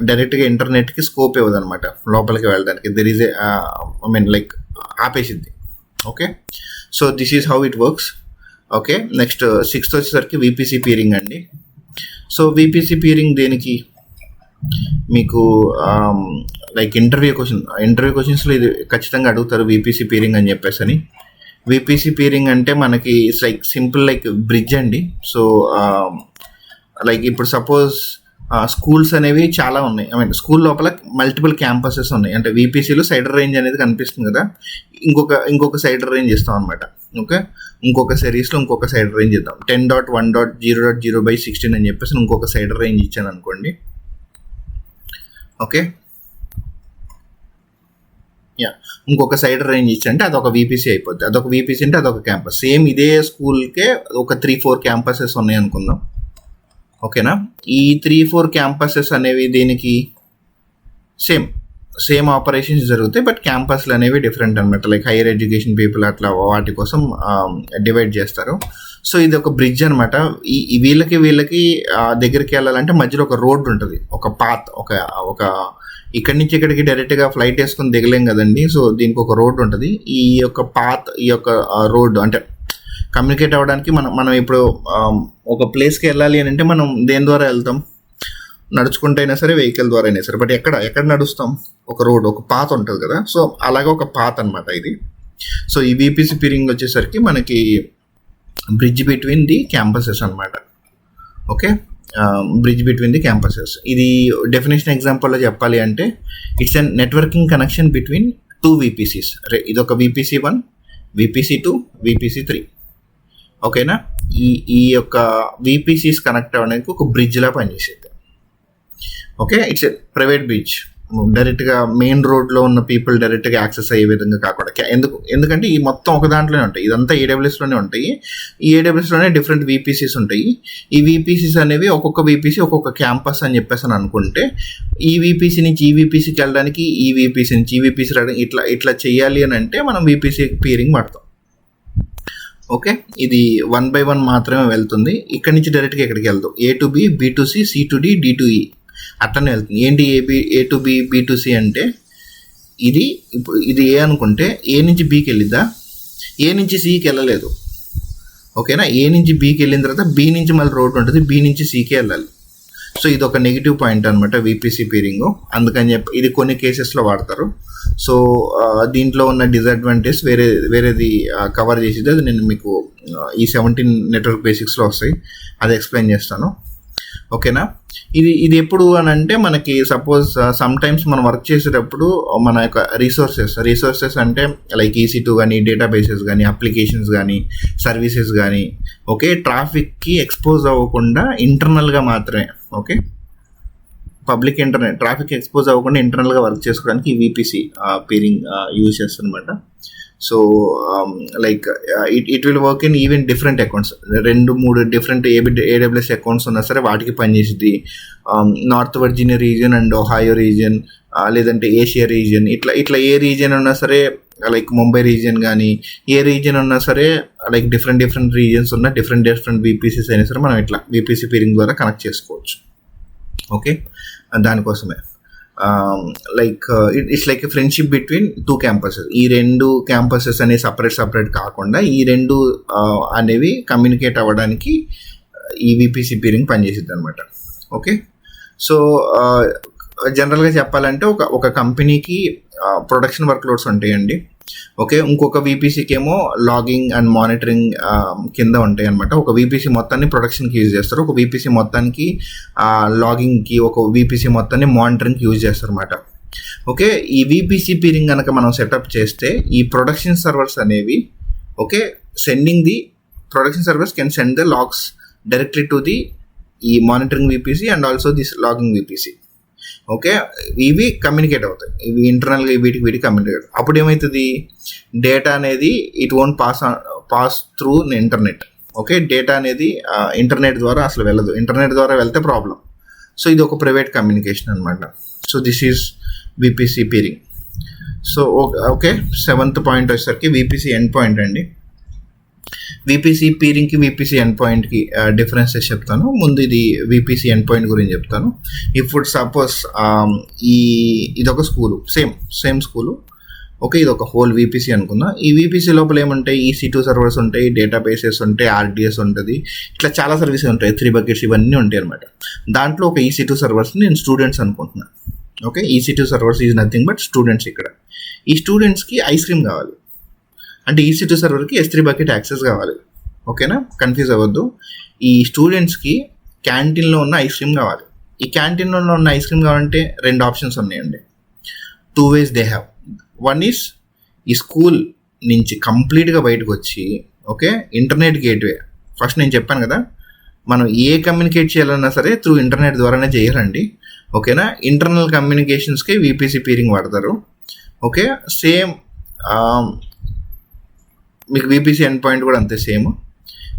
డైరెక్ట్గా ఇంటర్నెట్కి స్కోప్ ఇవ్వదు అనమాట లోపలికి వెళ్ళడానికి. దెర్ ఈజ్ లైక్ ఆపేసింది. Okay. So this is how it works. Okay. Next 6th వచ్చేసరికి VPC పీరింగ్ అండి. సో VPC పీరింగ్ దేనికి, మీకు లైక్ ఇంటర్వ్యూ క్వశ్చన్స్లో ఇది ఖచ్చితంగా అడుగుతారు VPC పీరింగ్ అని చెప్పేసి అని. VPC పీరింగ్ అంటే మనకి it's like simple like bridge అండి. సో లైక్ ఇప్పుడు సపోజ్ స్కూల్స్ అనేవి చాలా ఉన్నాయి. స్కూల్ లోపల మల్టిపుల్ క్యాంపసెస్ ఉన్నాయి. అంటే VPCలో సైడర్ రేంజ్ అనేది కనిపిస్తుంది కదా, ఇంకొక సైడర్ రేంజ్ ఇస్తాం అనమాట. ఓకే. ఇంకొక సిరీస్లో ఇంకొక సైడర్ రేంజ్ ఇద్దాం. 10.1.0.0/16 అని చెప్పేసి ఇంకొక సైడర్ రేంజ్ ఇచ్చాను అనుకోండి. ఓకే. ఇంకొక సైడర్ రేంజ్ ఇచ్చంటే అదొక VPC అయిపోద్ది. అదొక VPC అంటే అదొక క్యాంపస్. సేమ్ ఇదే స్కూల్కే ఒక 3-4 క్యాంపసెస్ ఉన్నాయి అనుకుందాం. ఓకేనా. ఈ 3-4 క్యాంపసెస్ అనేవి దీనికి సేమ్ ఆపరేషన్స్ జరుగుతాయి, బట్ క్యాంపస్లు అనేవి డిఫరెంట్ అనమాట. లైక్ హైయర్ ఎడ్యుకేషన్ పీపుల్ అట్లా వాటి కోసం డివైడ్ చేస్తారు. సో ఇది ఒక బ్రిడ్జ్ అనమాట. వీళ్ళకి దగ్గరికి వెళ్ళాలంటే మధ్యలో ఒక రోడ్ ఉంటుంది, ఒక పాత్, ఒక ఇక్కడి నుంచి ఇక్కడికి డైరెక్ట్గా ఫ్లైట్ వేసుకొని దిగలేం కదండి. సో దీనికి ఒక రోడ్ ఉంటుంది. ఈ యొక్క పాత్, ఈ యొక్క రోడ్ అంటే కమ్యూనికేట్ అవ్వడానికి మనం ఇప్పుడు ఒక ప్లేస్కి వెళ్ళాలి అని అంటే మనం దేని ద్వారా వెళ్తాం? నడుచుకుంటే అయినా సరే, వెహికల్ ద్వారా అయినా సరే. బట్ ఎక్కడ నడుస్తాం? ఒక రోడ్, ఒక పాత్ ఉంటుంది కదా. సో అలాగే ఒక పాత్ అనమాట ఇది. సో ఈ VPC పీరింగ్ వచ్చేసరికి మనకి బ్రిడ్జ్ బిట్వీన్ ది క్యాంపసెస్ అనమాట. Okay. Bridge between the campuses. ఇది డెఫినేషన్ ఎగ్జాంపుల్లో చెప్పాలి అంటే it's an networking connection between 2 VPCs. ఇది ఒక VPC1, VPC2, VPC3. ఓకేనా. ఈ యొక్క VPCs కనెక్ట్ అవ్వడానికి ఒక బ్రిడ్జ్లా పనిచేసేది. Okay. It's a private bridge. డైరెక్ట్గా మెయిన్ రోడ్లో ఉన్న పీపుల్ డైరెక్ట్గా యాక్సెస్ అయ్యే విధంగా కాకుండా. ఎందుకంటే ఈ మొత్తం ఒక దాంట్లోనే ఉంటాయి. ఇదంతా AWSలోనే ఉంటాయి. ఈ AWSలోనే డిఫరెంట్ VPCs ఉంటాయి. ఈ VPCs అనేవి ఒక్కొక్క VPC ఒక్కొక్క క్యాంపస్ అని చెప్పేసి అని అనుకుంటే, ఈ VPC నుంచి ఈ VPCకి వెళ్ళడానికి, ఈ VPC నుంచి ఈ VPC రావడానికి ఇట్లా చేయాలి అని అంటే మనం VPC పీరింగ్ వాడతాం. ఓకే. ఇది 1 by 1 మాత్రమే వెళ్తుంది. ఇక్కడ నుంచి డైరెక్ట్గా ఎక్కడికి వెళ్తాం? A to B, B to C, C to D, D to E అట్లనే వెళ్తుంది. ఏంటి A to B, B to C అంటే ఇది A అనుకుంటే A నుంచి Bకి వెళ్ళిద్దా? A నుంచి Cకి వెళ్ళలేదు. ఓకేనా. A నుంచి Bకి వెళ్ళిన తర్వాత B నుంచి మళ్ళీ రోడ్ ఉంటుంది, B నుంచి Cకి వెళ్ళాలి. సో ఇది ఒక నెగిటివ్ పాయింట్ అనమాట VPC పీరింగ్. అందుకని చెప్పి ఇది కొన్ని కేసెస్లో వాడతారు. సో దీంట్లో ఉన్న డిసడ్వాంటేజ్ వేరేది కవర్ చేసేది, అది నేను మీకు ఈ 17 నెట్వర్క్ బేసిక్స్లో వస్తాయి, అది ఎక్స్ప్లెయిన్ చేస్తాను. ఓకేనా. ఇది ఎప్పుడు అని అంటే మనకి సపోజ్ సమ్ టైమ్స్ మనం వర్క్ చేసేటప్పుడు మన యొక్క రీసోర్సెస్ అంటే లైక్ EC2 కానీ, డేటాబేసెస్ కానీ, అప్లికేషన్స్ కానీ, సర్వీసెస్ కానీ, ఓకే, ట్రాఫిక్కి ఎక్స్పోజ్ అవ్వకుండా ఇంటర్నల్గా మాత్రమే, okay, public internet traffic expose అవ్వకుండా ఇంటర్నల్గా వర్క్ చేసుకోవడానికి ఈ VPC పీరింగ్ యూజ్ చేస్తారనమాట. So like it will work in even different accounts. 2-3 different AWS accounts ఉన్నా సరే వాటికి పనిచేసింది. North Virginia region and Ohio region, లేదంటే ఏషియా రీజియన్, ఇట్లా ఏ రీజియన్ ఉన్నా సరే, లైక్ ముంబై రీజియన్ కానీ, ఏ రీజియన్ ఉన్నా సరే, లైక్ డిఫరెంట్ రీజియన్స్ ఉన్న డిఫరెంట్ VPCs అయినా సరే మనం ఇట్లా VPC పీరింగ్ ద్వారా కనెక్ట్ చేసుకోవచ్చు. ఓకే. దానికోసమే like it's like a friendship between 2 campuses. ఈ 2 క్యాంపసెస్ అనేవి సపరేట్ కాకుండా ఈ 2 అనేవి కమ్యూనికేట్ అవ్వడానికి ఈ VPC పీరింగ్ పనిచేసిద్ది అనమాట. ఓకే. సో జనరల్గా చెప్పాలంటే ఒక కంపెనీకి ప్రొడక్షన్ వర్క్ లోడ్స్ ఉంటాయండి. ఓకే. ఇంకొక VPCకి ఏమో లాగింగ్ అండ్ మానిటరింగ్ కింద ఉంటాయి అనమాట. ఒక VPC మొత్తాన్ని ప్రొడక్షన్కి యూజ్ చేస్తారు, ఒక VPC మొత్తానికి లాగింగ్కి, ఒక VPC మొత్తాన్ని మానిటరింగ్కి యూజ్ చేస్తారు అనమాట. ఓకే. ఈ VPC పీరింగ్ కనుక మనం సెటప్ చేస్తే ఈ ప్రొడక్షన్ సర్వర్స్ అనేవి, okay, production servers can send the logs directly to the ఈ monitoring VPC and also this logging VPC. Okay, ఇవి కమ్యూనికేట్ అవుతాయి, ఇవి ఇంటర్నల్గా వీటికి కమ్యూనికేట్. అప్పుడు ఏమవుతుంది, డేటా అనేది it won't pass through internet. Okay, data అనేది ఇంటర్నెట్ ద్వారా అసలు వెళ్ళదు, ఇంటర్నెట్ ద్వారా వెళ్తే ప్రాబ్లం. సో ఇది ఒక ప్రైవేట్ కమ్యూనికేషన్ అనమాట. So this is VPC peering. So okay, 7th point వచ్చేసరికి VPC ఎండ్ పాయింట్ అండి. VPC పీరింగ్కి VPC ఎండ్ పాయింట్కి డిఫరెన్సెస్ చెప్తాను. ముందు ఇది VPC ఎండ్ పాయింట్ గురించి చెప్తాను. ఇప్పుడు సపోజ్ ఇదొక స్కూలు, సేమ్ స్కూలు. ఓకే, ఇది ఒక హోల్ VPC అనుకుందాం. ఈ VPC లోపల ఏముంటాయి, EC2 సర్వర్స్ ఉంటాయి, డేటాబేసెస్ ఉంటాయి, RDS ఉంటుంది, ఇట్లా చాలా సర్వీసెస్ ఉంటాయి, 3 buckets ఇవన్నీ ఉంటాయి అనమాట. దాంట్లో ఒక EC2 సర్వర్స్ నేను స్టూడెంట్స్ అనుకుంటున్నాను. Okay, EC2 servers is nothing but students. ఇక్కడ ఈ స్టూడెంట్స్కి ఐస్ క్రీమ్ కావాలి అంటే EC2 సర్వర్కి S3 bucket యాక్సెస్ కావాలి. ఓకేనా, కన్ఫ్యూజ్ అవ్వద్దు. ఈ స్టూడెంట్స్కి క్యాంటీన్లో ఉన్న ఐస్ క్రీమ్ కావాలి. ఈ క్యాంటీన్లో ఉన్న ఐస్ క్రీమ్ కావాలంటే 2 ఆప్షన్స్ ఉన్నాయండి. 2 ways they have. One is ఈ స్కూల్ నుంచి కంప్లీట్గా బయటకు వచ్చి, ఓకే, ఇంటర్నెట్ గేట్వే. ఫస్ట్ నేను చెప్పాను కదా, మనం ఏ కమ్యూనికేట్ చేయాలన్నా సరే త్రూ ఇంటర్నెట్ ద్వారానే చేయాలండి. ఓకేనా, ఇంటర్నల్ కమ్యూనికేషన్స్కి VPC పీరింగ్ వాడతారు. ఓకే, సేమ్ మీకు VPC ఎండ్ పాయింట్ కూడా అంతే సేమ్.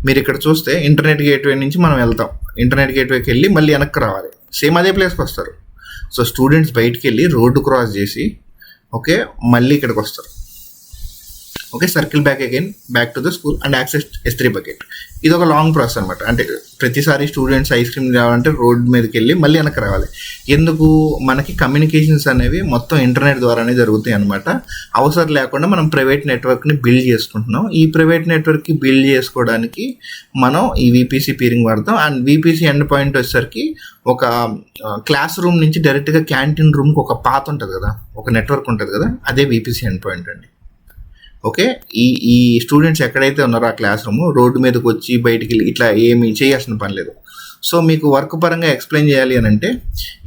మీరు ఇక్కడ చూస్తే ఇంటర్నెట్ గేట్వే నుంచి మనం వెళ్తాం, ఇంటర్నెట్ గేట్వేకి వెళ్ళి మళ్ళీ వెనక్కి రావాలి, సేమ్ అదే ప్లేస్కి వస్తారు. సో స్టూడెంట్స్ బయటికి వెళ్ళి రోడ్డు క్రాస్ చేసి, ఓకే, మళ్ళీ ఇక్కడికి వస్తారు. Okay, circle back to the school and access S3 bucket. ఇది ఒక లాంగ్ ప్రాసెస్ అనమాట. అంటే ప్రతిసారి స్టూడెంట్స్ ఐస్ క్రీమ్ కావాలంటే రోడ్ మీదకి వెళ్ళి మళ్ళీ వెనక్కి రావాలి. ఎందుకు, మనకి కమ్యూనికేషన్స్ అనేవి మొత్తం ఇంటర్నెట్ ద్వారానే జరుగుతాయి అనమాట. అవసరం లేకుండా మనం ప్రైవేట్ నెట్వర్క్ని బిల్డ్ చేసుకుంటున్నాం. ఈ ప్రైవేట్ నెట్వర్క్కి బిల్డ్ చేసుకోవడానికి మనం ఈ VPC పీరింగ్ వాడతాం. అండ్ VPC ఎండ్ పాయింట్ వచ్చేసరికి ఒక క్లాస్ రూమ్ నుంచి డైరెక్ట్గా క్యాంటీన్ రూమ్కి ఒక పాత్ ఉంటుంది కదా, ఒక నెట్వర్క్ ఉంటుంది కదా, అదే VPC ఎండ్ పాయింట్ అండి. ఓకే, ఈ స్టూడెంట్స్ ఎక్కడైతే ఉన్నారో ఆ క్లాస్ రూమ్ రోడ్డు మీదకి వచ్చి బయటికి వెళ్ళి ఇట్లా ఏమీ చేయాల్సిన పని లేదు. సో మీకు వర్క్ పరంగా ఎక్స్ప్లెయిన్ చేయాలి అని అంటే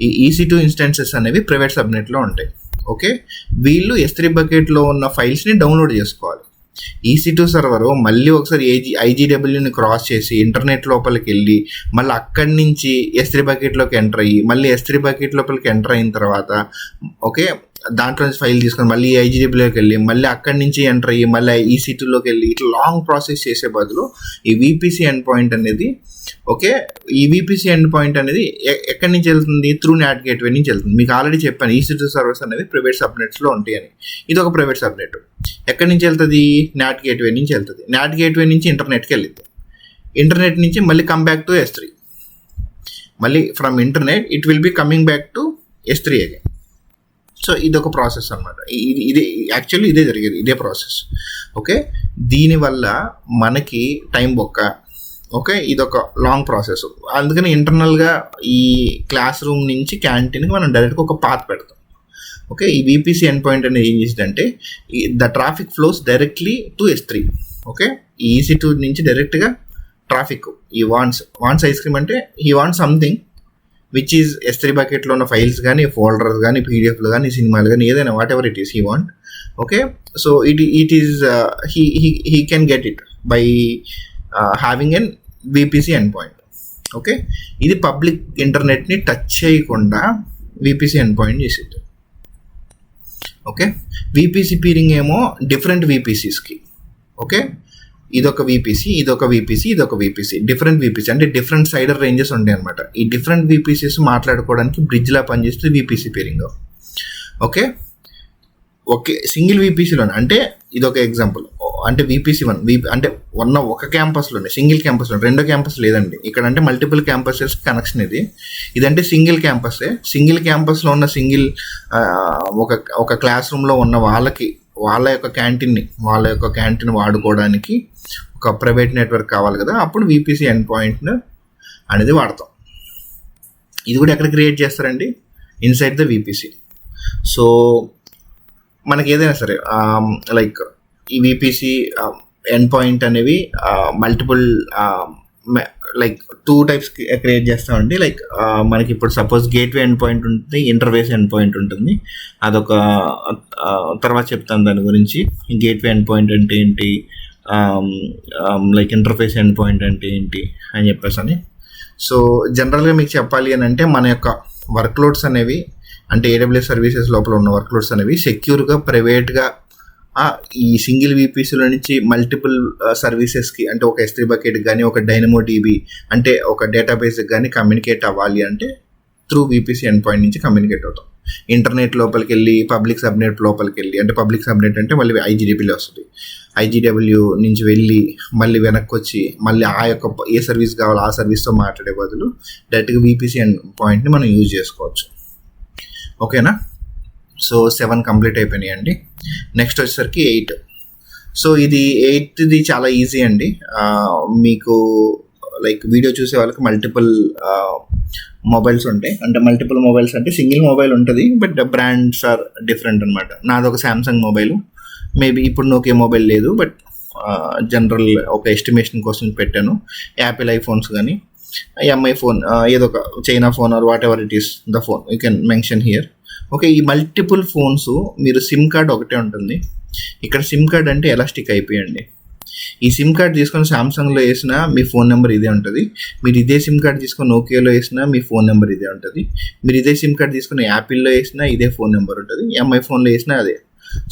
ఈ EC2 ఇన్స్టెన్సెస్ అనేవి ప్రైవేట్ సబ్నెట్లో ఉంటాయి. ఓకే, వీళ్ళు S3 bucketలో ఉన్న ఫైల్స్ని డౌన్లోడ్ చేసుకోవాలి. EC2 సర్వర్ మళ్ళీ ఒకసారి IGWని క్రాస్ చేసి ఇంటర్నెట్ లోపలికి వెళ్ళి మళ్ళీ అక్కడి నుంచి S3 bucketలోకి ఎంటర్ అయ్యి మళ్ళీ S3 bucket లోపలికి ఎంటర్ అయిన తర్వాత, ఓకే, దాంట్లో నుంచి ఫైల్ తీసుకొని మళ్ళీ IGWలోకి వెళ్ళి మళ్ళీ అక్కడి నుంచి ఎంటర్ అయ్యి మళ్ళీ EC2లోకి వెళ్ళి ఇట్లా లాంగ్ ప్రాసెస్ చేసే బదులు ఈ VPC ఎండ్ పాయింట్ అనేది, ఓకే, ఈ VPC ఎండ్ పాయింట్ అనేది ఎక్కడి నుంచి వెళ్తుంది, త్రూ NAT గేట్వే నుంచి వెళ్తుంది. మీకు ఆల్రెడీ చెప్పాను EC2 సర్వర్స్ అనేవి ప్రైవేట్ సబ్నెట్స్లో ఉంటాయి అని. ఇది ఒక ప్రైవేట్ సబ్నెట్. ఎక్కడి నుంచి వెళ్తుంది, NAT గేట్వే నుంచి వెళ్తుంది. NAT గేట్వే నుంచి ఇంటర్నెట్కి వెళ్ళింది, ఇంటర్నెట్ నుంచి మళ్ళీ కమ్ బ్యాక్ టు S3, మళ్ళీ from internet it will be coming back to S3 again. So ఇదొక ప్రాసెస్ అనమాట. యాక్చువల్లీ ఇదే జరిగేది, ఇదే ప్రాసెస్. ఓకే, దీనివల్ల మనకి టైం బొక్క. ఓకే, ఇదొక లాంగ్ ప్రాసెస్. అందుకని ఇంటర్నల్గా ఈ క్లాస్ రూమ్ నుంచి క్యాంటీన్కి మనం డైరెక్ట్గా ఒక పాత్ పెడతాం. ఓకే, ఈ VPC ఎండ్ పాయింట్ అనేది ఏం చేసిందంటే the traffic flows directly to S3. Okay, ఈ EC2 నుంచి డైరెక్ట్గా ట్రాఫిక్ ఈ వాన్స్ ఐస్ క్రీమ్ అంటే ఈ want something which is S3 bucketలో ఉన్న ఫైల్స్ కానీ ఫోల్డర్స్ కానీ PDFలు కానీ సినిమాలు కానీ ఏదైనా whatever it is he want. Okay, so it is he can get it by having an VPC end point. Okay, ఇది పబ్లిక్ ఇంటర్నెట్ని టచ్ చేయకుండా VPC ఎండ్ పాయింట్ చేసేది. ఓకే, VPC పీరింగ్ ఏమో డిఫరెంట్ VPCస్కి. ఓకే, ఇదొక VPC, ఇదొక VPC, ఇదొక VPC, different VPC అంటే డిఫరెంట్ సైడర్ రేంజెస్ ఉంటాయి అనమాట. ఈ డిఫరెంట్ VPCs మాట్లాడుకోవడానికి బ్రిడ్జ్లా పనిచేస్తుంది VPC peering. Okay, okay, single VPCలోనే అంటే ఇదొక ఎగ్జాంపుల్. అంటే VPC1 అంటే ఒక క్యాంపస్లోనే సింగిల్ క్యాంపస్లో, 2 క్యాంపస్ లేదండి ఇక్కడ. అంటే మల్టిపుల్ క్యాంపసెస్ కనెక్షన్ ఇది. ఇదంటే సింగిల్ క్యాంపసే. సింగిల్ క్యాంపస్లో ఉన్న ఒక క్లాస్ రూమ్లో ఉన్న వాళ్ళ యొక్క క్యాంటీన్ వాడుకోవడానికి ఒక ప్రైవేట్ నెట్వర్క్ కావాలి కదా, అప్పుడు VPC ఎండ్ పాయింట్ అనేది వాడతాం. ఇది కూడా ఎక్కడ క్రియేట్ చేస్తారండి, ఇన్సైడ్ ద VPC. సో మనకి ఏదైనా సరే లైక్ ఈ VPC ఎండ్ పాయింట్ అనేవి మల్టిపుల్ లైక్ 2 types క్రియేట్ చేస్తామండి. లైక్ మనకి ఇప్పుడు సపోజ్ గేట్వే ఎండ్ పాయింట్ ఉంటుంది, ఇంటర్ఫేస్ ఎండ్ పాయింట్ ఉంటుంది. అదొక తర్వాత చెప్తాను దాని గురించి. గేట్వే ఎండ్ పాయింట్ అంటే ఏంటి, లైక్ ఇంటర్ఫేస్ ఎండ్ పాయింట్ అంటే ఏంటి అని చెప్పేసి అని. సో జనరల్గా మీకు చెప్పాలి అని అంటే మన యొక్క వర్క్లోడ్స్ అనేవి అంటే AWS సర్వీసెస్ లోపల ఉన్న వర్క్లోడ్స్ అనేవి సెక్యూర్గా ప్రైవేట్గా ఈ సింగిల్ VPCలో నుంచి మల్టిపుల్ సర్వీసెస్కి అంటే ఒక S3 బకెట్కి కానీ ఒక DynamoDB అంటే ఒక డేటాబేస్కి కానీ కమ్యూనికేట్ అవ్వాలి అంటే త్రూ VPC ఎండ్ పాయింట్ నుంచి కమ్యూనికేట్ అవుతాం. ఇంటర్నెట్ లోపలికి వెళ్ళి పబ్లిక్ సబ్నెట్ లోపలికి వెళ్ళి అంటే పబ్లిక్ సబ్నెట్ అంటే మళ్ళీ IGDBలో వస్తుంది. IGW నుంచి వెళ్ళి మళ్ళీ వెనక్కి వచ్చి మళ్ళీ ఆ యొక్క ఏ సర్వీస్ కావాలో ఆ సర్వీస్తో మాట్లాడే బదులు డైరెక్ట్గా VPC ఎండ్ పాయింట్ని మనం యూజ్ చేసుకోవచ్చు. ఓకేనా? సో 7 కంప్లీట్ అయిపోయినాయి అండి. నెక్స్ట్ వచ్చేసరికి 8. సో ఇది 8ది చాలా ఈజీ అండి. మీకు లైక్ వీడియో చూసే వాళ్ళకి మల్టిపుల్ మొబైల్స్ ఉంటాయి. అంటే మల్టిపుల్ మొబైల్స్ అంటే సింగిల్ మొబైల్ ఉంటుంది, బట్ బ్రాండ్స్ ఆర్ డిఫరెంట్ అనమాట. నాది ఒక శాంసంగ్ మొబైల్, మేబీ ఇప్పుడు నోకియా మొబైల్ లేదు, బట్ జనరల్ ఒక ఎస్టిమేషన్ కోసం పెట్టాను. యాపిల్ ఐఫోన్స్ కానీ ఎంఐ ఫోన్ ఏదో ఒక China phone are what ever it is the phone you can mention here. Okay, ఈ మల్టిపుల్ ఫోన్స్ మీరు సిమ్ కార్డ్ ఒకటే ఉంటుంది. ఇక్కడ సిమ్ కార్డ్ అంటే ఎలాస్టిక్ IP అండి. ఈ సిమ్ కార్డ్ తీసుకొని సామ్సంగ్లో వేసినా మీ ఫోన్ నెంబర్ ఇదే ఉంటుంది. మీరు ఇదే సిమ్ కార్డ్ తీసుకొని నోకియాలో వేసినా మీ ఫోన్ నెంబర్ ఇదే ఉంటుంది. మీరు ఇదే సిమ్ కార్డ్ తీసుకొని యాపిల్లో వేసినా ఇదే ఫోన్ నెంబర్ ఉంటుంది. ఎంఐ ఫోన్లో వేసినా అదే.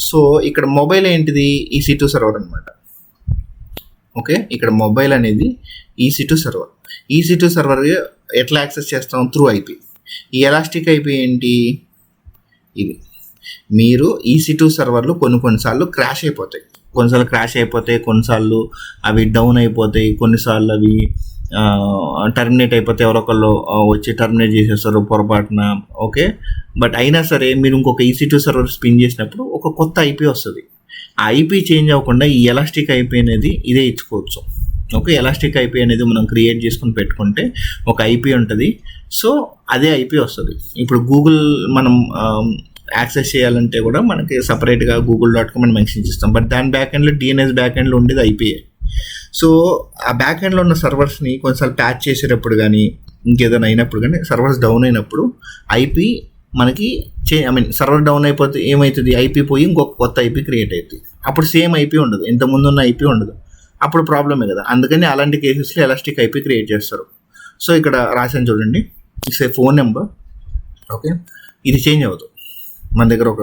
సో ఇక్కడ మొబైల్ ఏంటిది? EC2 సర్వర్ అనమాట. ఓకే, ఇక్కడ మొబైల్ అనేది EC2 సర్వర్. EC2 సర్వర్ ఎట్లా యాక్సెస్ చేస్తాం? Through IP. ఈ ఎలాస్టిక్ IP ఏంటి? ఇది మీరు EC2 సర్వర్లు కొన్నిసార్లు క్రాష్ అయిపోతాయి, కొన్నిసార్లు అవి డౌన్ అయిపోతాయి, కొన్నిసార్లు అవి టర్మినేట్ అయిపోతే ఎవరొకళ్ళు వచ్చి టర్మినేట్ చేసేస్తారు పొరపాటున. ఓకే, బట్ అయినా సరే మీరు ఇంకొక EC2 సర్వర్ స్పిన్ చేసినప్పుడు ఒక కొత్త IP వస్తుంది. ఆ IP చేంజ్ అవ్వకుండా ఈ ఎలాస్టిక్ IP అనేది ఇదే ఇచ్చుకోవచ్చు. ఓకే, ఎలాస్టిక్ IP అనేది మనం క్రియేట్ చేసుకుని పెట్టుకుంటే ఒక IP ఉంటుంది. సో అదే IP వస్తుంది. ఇప్పుడు గూగుల్ మనం యాక్సెస్ చేయాలంటే కూడా మనకి సపరేట్గా google.com అని మెన్షన్ చేస్తాం, బట్ దాని బ్యాక్ ఎండ్లో DNS బ్యాక్ ఎండ్లో ఉండేది IP. సో ఆ బ్యాక్ ఎండ్లో ఉన్న సర్వర్స్ని కొన్నిసార్లు ప్యాచ్ చేసేటప్పుడు కానీ ఇంకేదైనా అయినప్పుడు కానీ సర్వర్స్ డౌన్ అయినప్పుడు IP మనకి సర్వర్ డౌన్ అయిపోతే ఏమవుతుంది? IP పోయి ఇంకొక కొత్త IP క్రియేట్ అవుతుంది. అప్పుడు సేమ్ IP ఉండదు, ఇంతకుముందు ఉన్న IP ఉండదు. అప్పుడు ప్రాబ్లమే కదా. అందుకని అలాంటి కేసెస్లో ఎలాస్టిక్ IP క్రియేట్ చేస్తారు. సో ఇక్కడ రాశాను చూడండి, it's a phone number. Okay, ఇది చేంజ్ అవ్వదు. మన దగ్గర ఒక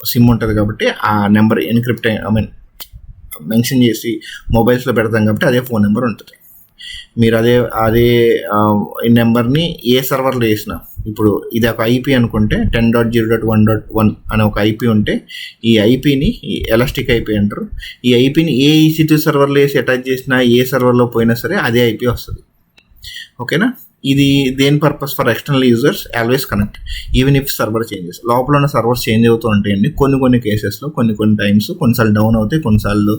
సిమ్ ఉంటుంది కాబట్టి ఆ నెంబర్ ఎన్క్రిప్ట్ మెన్షన్ చేసి మొబైల్స్లో పెడతాం కాబట్టి అదే ఫోన్ నెంబర్ ఉంటుంది. మీరు అదే ఈ నెంబర్ని ఏ సర్వర్లో వేసినా, ఇప్పుడు ఇది ఒక IP అనుకుంటే 10.0.1.1 అనే ఒక IP ఉంటే ఈ IPని ఎలాస్టిక్ IP అంటారు. ఈ IPని ఏ EC2 సర్వర్లో వేసి అటాచ్ చేసినా ఏ సర్వర్లో పోయినా సరే అదే IP వస్తుంది. ఓకేనా? ఇది దేని purpose? For external users always connect even if server changes. లోపల ఉన్న సర్వర్స్ చేంజ్ అవుతూ ఉంటాయండి కొన్ని కేసెస్లో, కొన్ని టైమ్స్, కొన్నిసార్లు డౌన్ అవుతాయి, కొన్నిసార్లు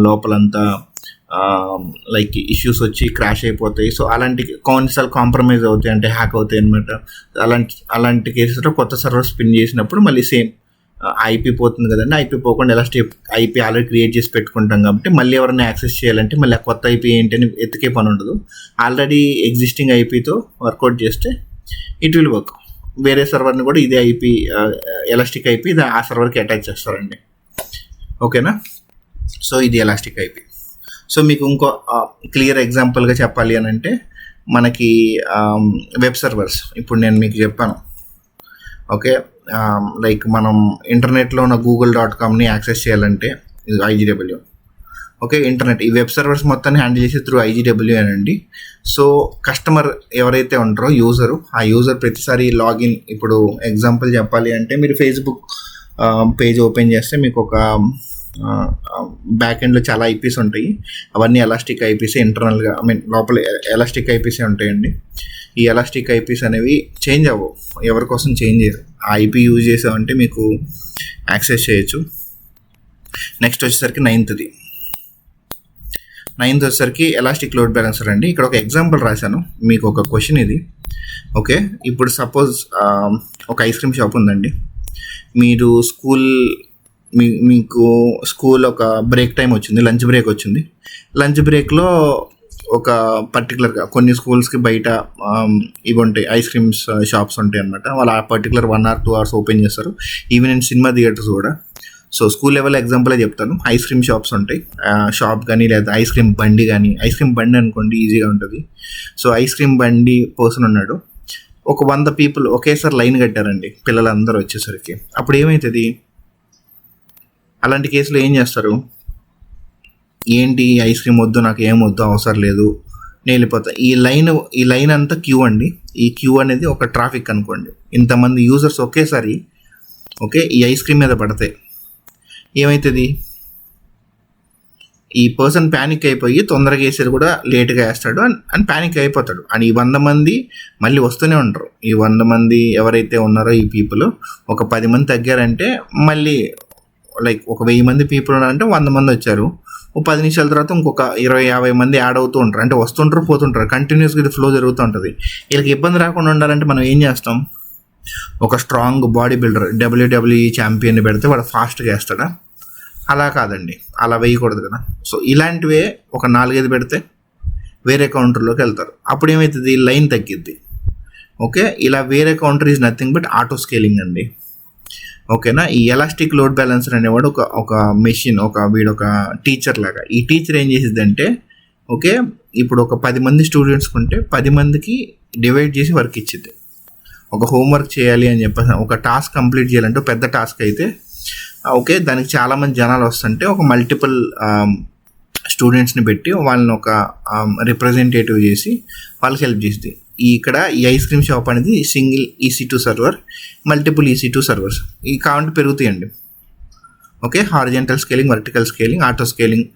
లోపలంతా లైక్ ఇష్యూస్ వచ్చి క్రాష్ అయిపోతాయి. సో అలాంటి కొన్నిసార్లు కాంప్రమైజ్ అవుతాయి, అంటే హ్యాక్ అవుతాయి అనమాట. అలాంటి కేసెస్లో కొత్త సర్వర్ స్పిన్ చేసినప్పుడు మళ్ళీ సేమ్ IP పోతుంది కదండి. IP పోకుండా ఎలాస్టిక్ IP ఆల్రెడీ క్రియేట్ చేసి పెట్టుకుంటాం కాబట్టి మళ్ళీ ఎవరైనా యాక్సెస్ చేయాలంటే మళ్ళీ ఆ కొత్త IP ఏంటి అని ఎతికే పని ఉండదు. ఆల్రెడీ ఎగ్జిస్టింగ్ IPతో వర్కౌట్ చేస్తే ఇట్ విల్ వర్క్. వేరే సర్వర్ని కూడా ఇదే IP ఎలాస్టిక్ IP ఆ సర్వర్కి అటాచ్ చేస్తారండి. ఓకేనా? సో ఇది ఎలాస్టిక్ IP. సో మీకు ఇంకో క్లియర్ ఎగ్జాంపుల్గా చెప్పాలి అని అంటే మనకి వెబ్ సర్వర్స్ ఇప్పుడు నేను మీకు చెప్పాను. ఓకే, లైక్ మనం ఇంటర్నెట్లో ఉన్న google.comని యాక్సెస్ చేయాలంటే ఇది IGW. ఓకే, ఇంటర్నెట్ ఈ వెబ్ సర్వర్స్ మొత్తాన్ని హ్యాండిల్ చేసి త్రూ IGW అనండి. సో కస్టమర్ ఎవరైతే ఉంటారో ఆ యూజర్ ప్రతిసారి లాగిన్, ఇప్పుడు ఎగ్జాంపుల్ చెప్పాలి అంటే మీరు ఫేస్బుక్ పేజ్ ఓపెన్ చేస్తే మీకు ఒక బ్యాక్ ఎండ్లో చాలా IPs ఉంటాయి. అవన్నీ ఎలాస్టిక్ IPs ఇంటర్నల్గా లోపల ఎలాస్టిక్ IPs ఉంటాయండి. ఈ ఎలాస్టిక్ IPs అనేవి చేంజ్ అవ్వవు, ఎవరి కోసం చేంజ్ చేయరు. ఆ IP యూజ్ చేసామంటే మీకు యాక్సెస్ చేయొచ్చు. నెక్స్ట్ వచ్చేసరికి నైన్త్ది వచ్చేసరికి ఎలాస్టిక్ లోడ్ బ్యాలెన్సర్ అండి. ఇక్కడ ఒక ఎగ్జాంపుల్ రాశాను మీకు, ఒక క్వశ్చన్ ఇది. ఓకే, ఇప్పుడు సపోజ్ ఒక ఐస్ క్రీమ్ షాప్ ఉందండి. మీరు మీకు స్కూల్ ఒక బ్రేక్ టైం వచ్చింది, లంచ్ బ్రేక్ వచ్చింది. లంచ్ బ్రేక్లో ఒక పర్టికులర్గా కొన్ని స్కూల్స్కి బయట ఇవి ఉంటాయి, ఐస్ క్రీమ్స్ షాప్స్ ఉంటాయి అనమాట. వాళ్ళు ఆ పర్టికులర్ 1 or 2 hours ఓపెన్ చేస్తారు. ఈవెన్ సినిమా థియేటర్స్ కూడా. సో స్కూల్ లెవెల్ ఎగ్జాంపులే చెప్తాను. ఐస్ క్రీమ్ షాప్స్ ఉంటాయి, షాప్ కానీ లేదా ఐస్ క్రీమ్ బండి కానీ. ఐస్ క్రీమ్ బండి అనుకోండి ఈజీగా ఉంటుంది. సో ఐస్ క్రీమ్ బండి పర్సన్ ఉన్నాడు, ఒక 100 పీపుల్ ఒకేసారి లైన్ కట్టారండి పిల్లలందరూ వచ్చేసరికి. అప్పుడు ఏమవుతుంది, అలాంటి కేసులో ఏం చేస్తారు, ఏంటి ఐస్ క్రీమ్ వద్దు, నాకు ఏం వద్దు, అవసరం లేదు, నేను వెళ్ళిపోతా. ఈ లైన్ అంతా క్యూ అండి. ఈ క్యూ అనేది ఒక ట్రాఫిక్ అనుకోండి. ఇంతమంది యూజర్స్ ఒకేసారి ఈ ఐస్ క్రీమ్ మీద పడతాయి. ఏమవుతుంది, ఈ పర్సన్ ప్యానిక్ అయిపోయి తొందరగా వేసేది కూడా లేట్గా వేస్తాడు అని ప్యానిక్ అయిపోతాడు. అండ్ ఈ 100 మంది మళ్ళీ వస్తూనే ఉంటారు. ఈ 100 మంది ఎవరైతే ఉన్నారో ఈ పీపుల్ ఒక 10 మంది తగ్గారంటే మళ్ళీ లైక్ ఒక 1000 మంది పీపుల్ ఉన్నారంటే 100 మంది వచ్చారు. ఒక 10 నిమిషాల తర్వాత ఇంకొక 20-50 మంది యాడ్ అవుతూ ఉంటారు. అంటే వస్తుంటారు పోతుంటారు, కంటిన్యూస్గా ఇది ఫ్లో జరుగుతూ ఉంటుంది. వీళ్ళకి ఇబ్బంది రాకుండా ఉండాలంటే మనం ఏం చేస్తాం, ఒక స్ట్రాంగ్ బాడీ బిల్డర్ WWE ఛాంపియన్ని పెడితే వాడు ఫాస్ట్గా వేస్తాడా? అలా కాదండి, అలా వేయకూడదు కదా. సో ఇలాంటివే ఒక 4-5 పెడితే వేరే కౌంటర్లోకి వెళ్తారు. అప్పుడు ఏమవుతుంది, లైన్ తగ్గిద్ది. ఇలా వేరే counter is nothing but auto scaling అండి. ఓకేనా. ఈ ఎలాస్టిక్ లోడ్ బ్యాలెన్సర్ అనేవాడు ఒక మెషిన్, వీడొక టీచర్ లాగా. ఈ టీచర్ ఏం చేసిద్దంటే ఇప్పుడు ఒక 10 మంది స్టూడెంట్స్ ఉంటే 10 మందికి డివైడ్ చేసి వర్క్ ఇచ్చింది. ఒక హోంవర్క్ చేయాలి అని చెప్పేసి ఒక టాస్క్ కంప్లీట్ చేయాలంటే పెద్ద టాస్క్ అయితే దానికి చాలామంది జనాలు వస్తుంటే ఒక మల్టిపుల్ స్టూడెంట్స్ని పెట్టి వాళ్ళని ఒక రిప్రజెంటేటివ్ చేసి వాళ్ళకి హెల్ప్ చేస్తుంది. ఇక్కడ ఈ ఐస్ క్రీమ్ షాప్ అనేది single EC2 server, multiple EC2 servers ఈ కౌంట్ పెరుగుతాయండి. Horizontal scaling, vertical scaling, auto scaling.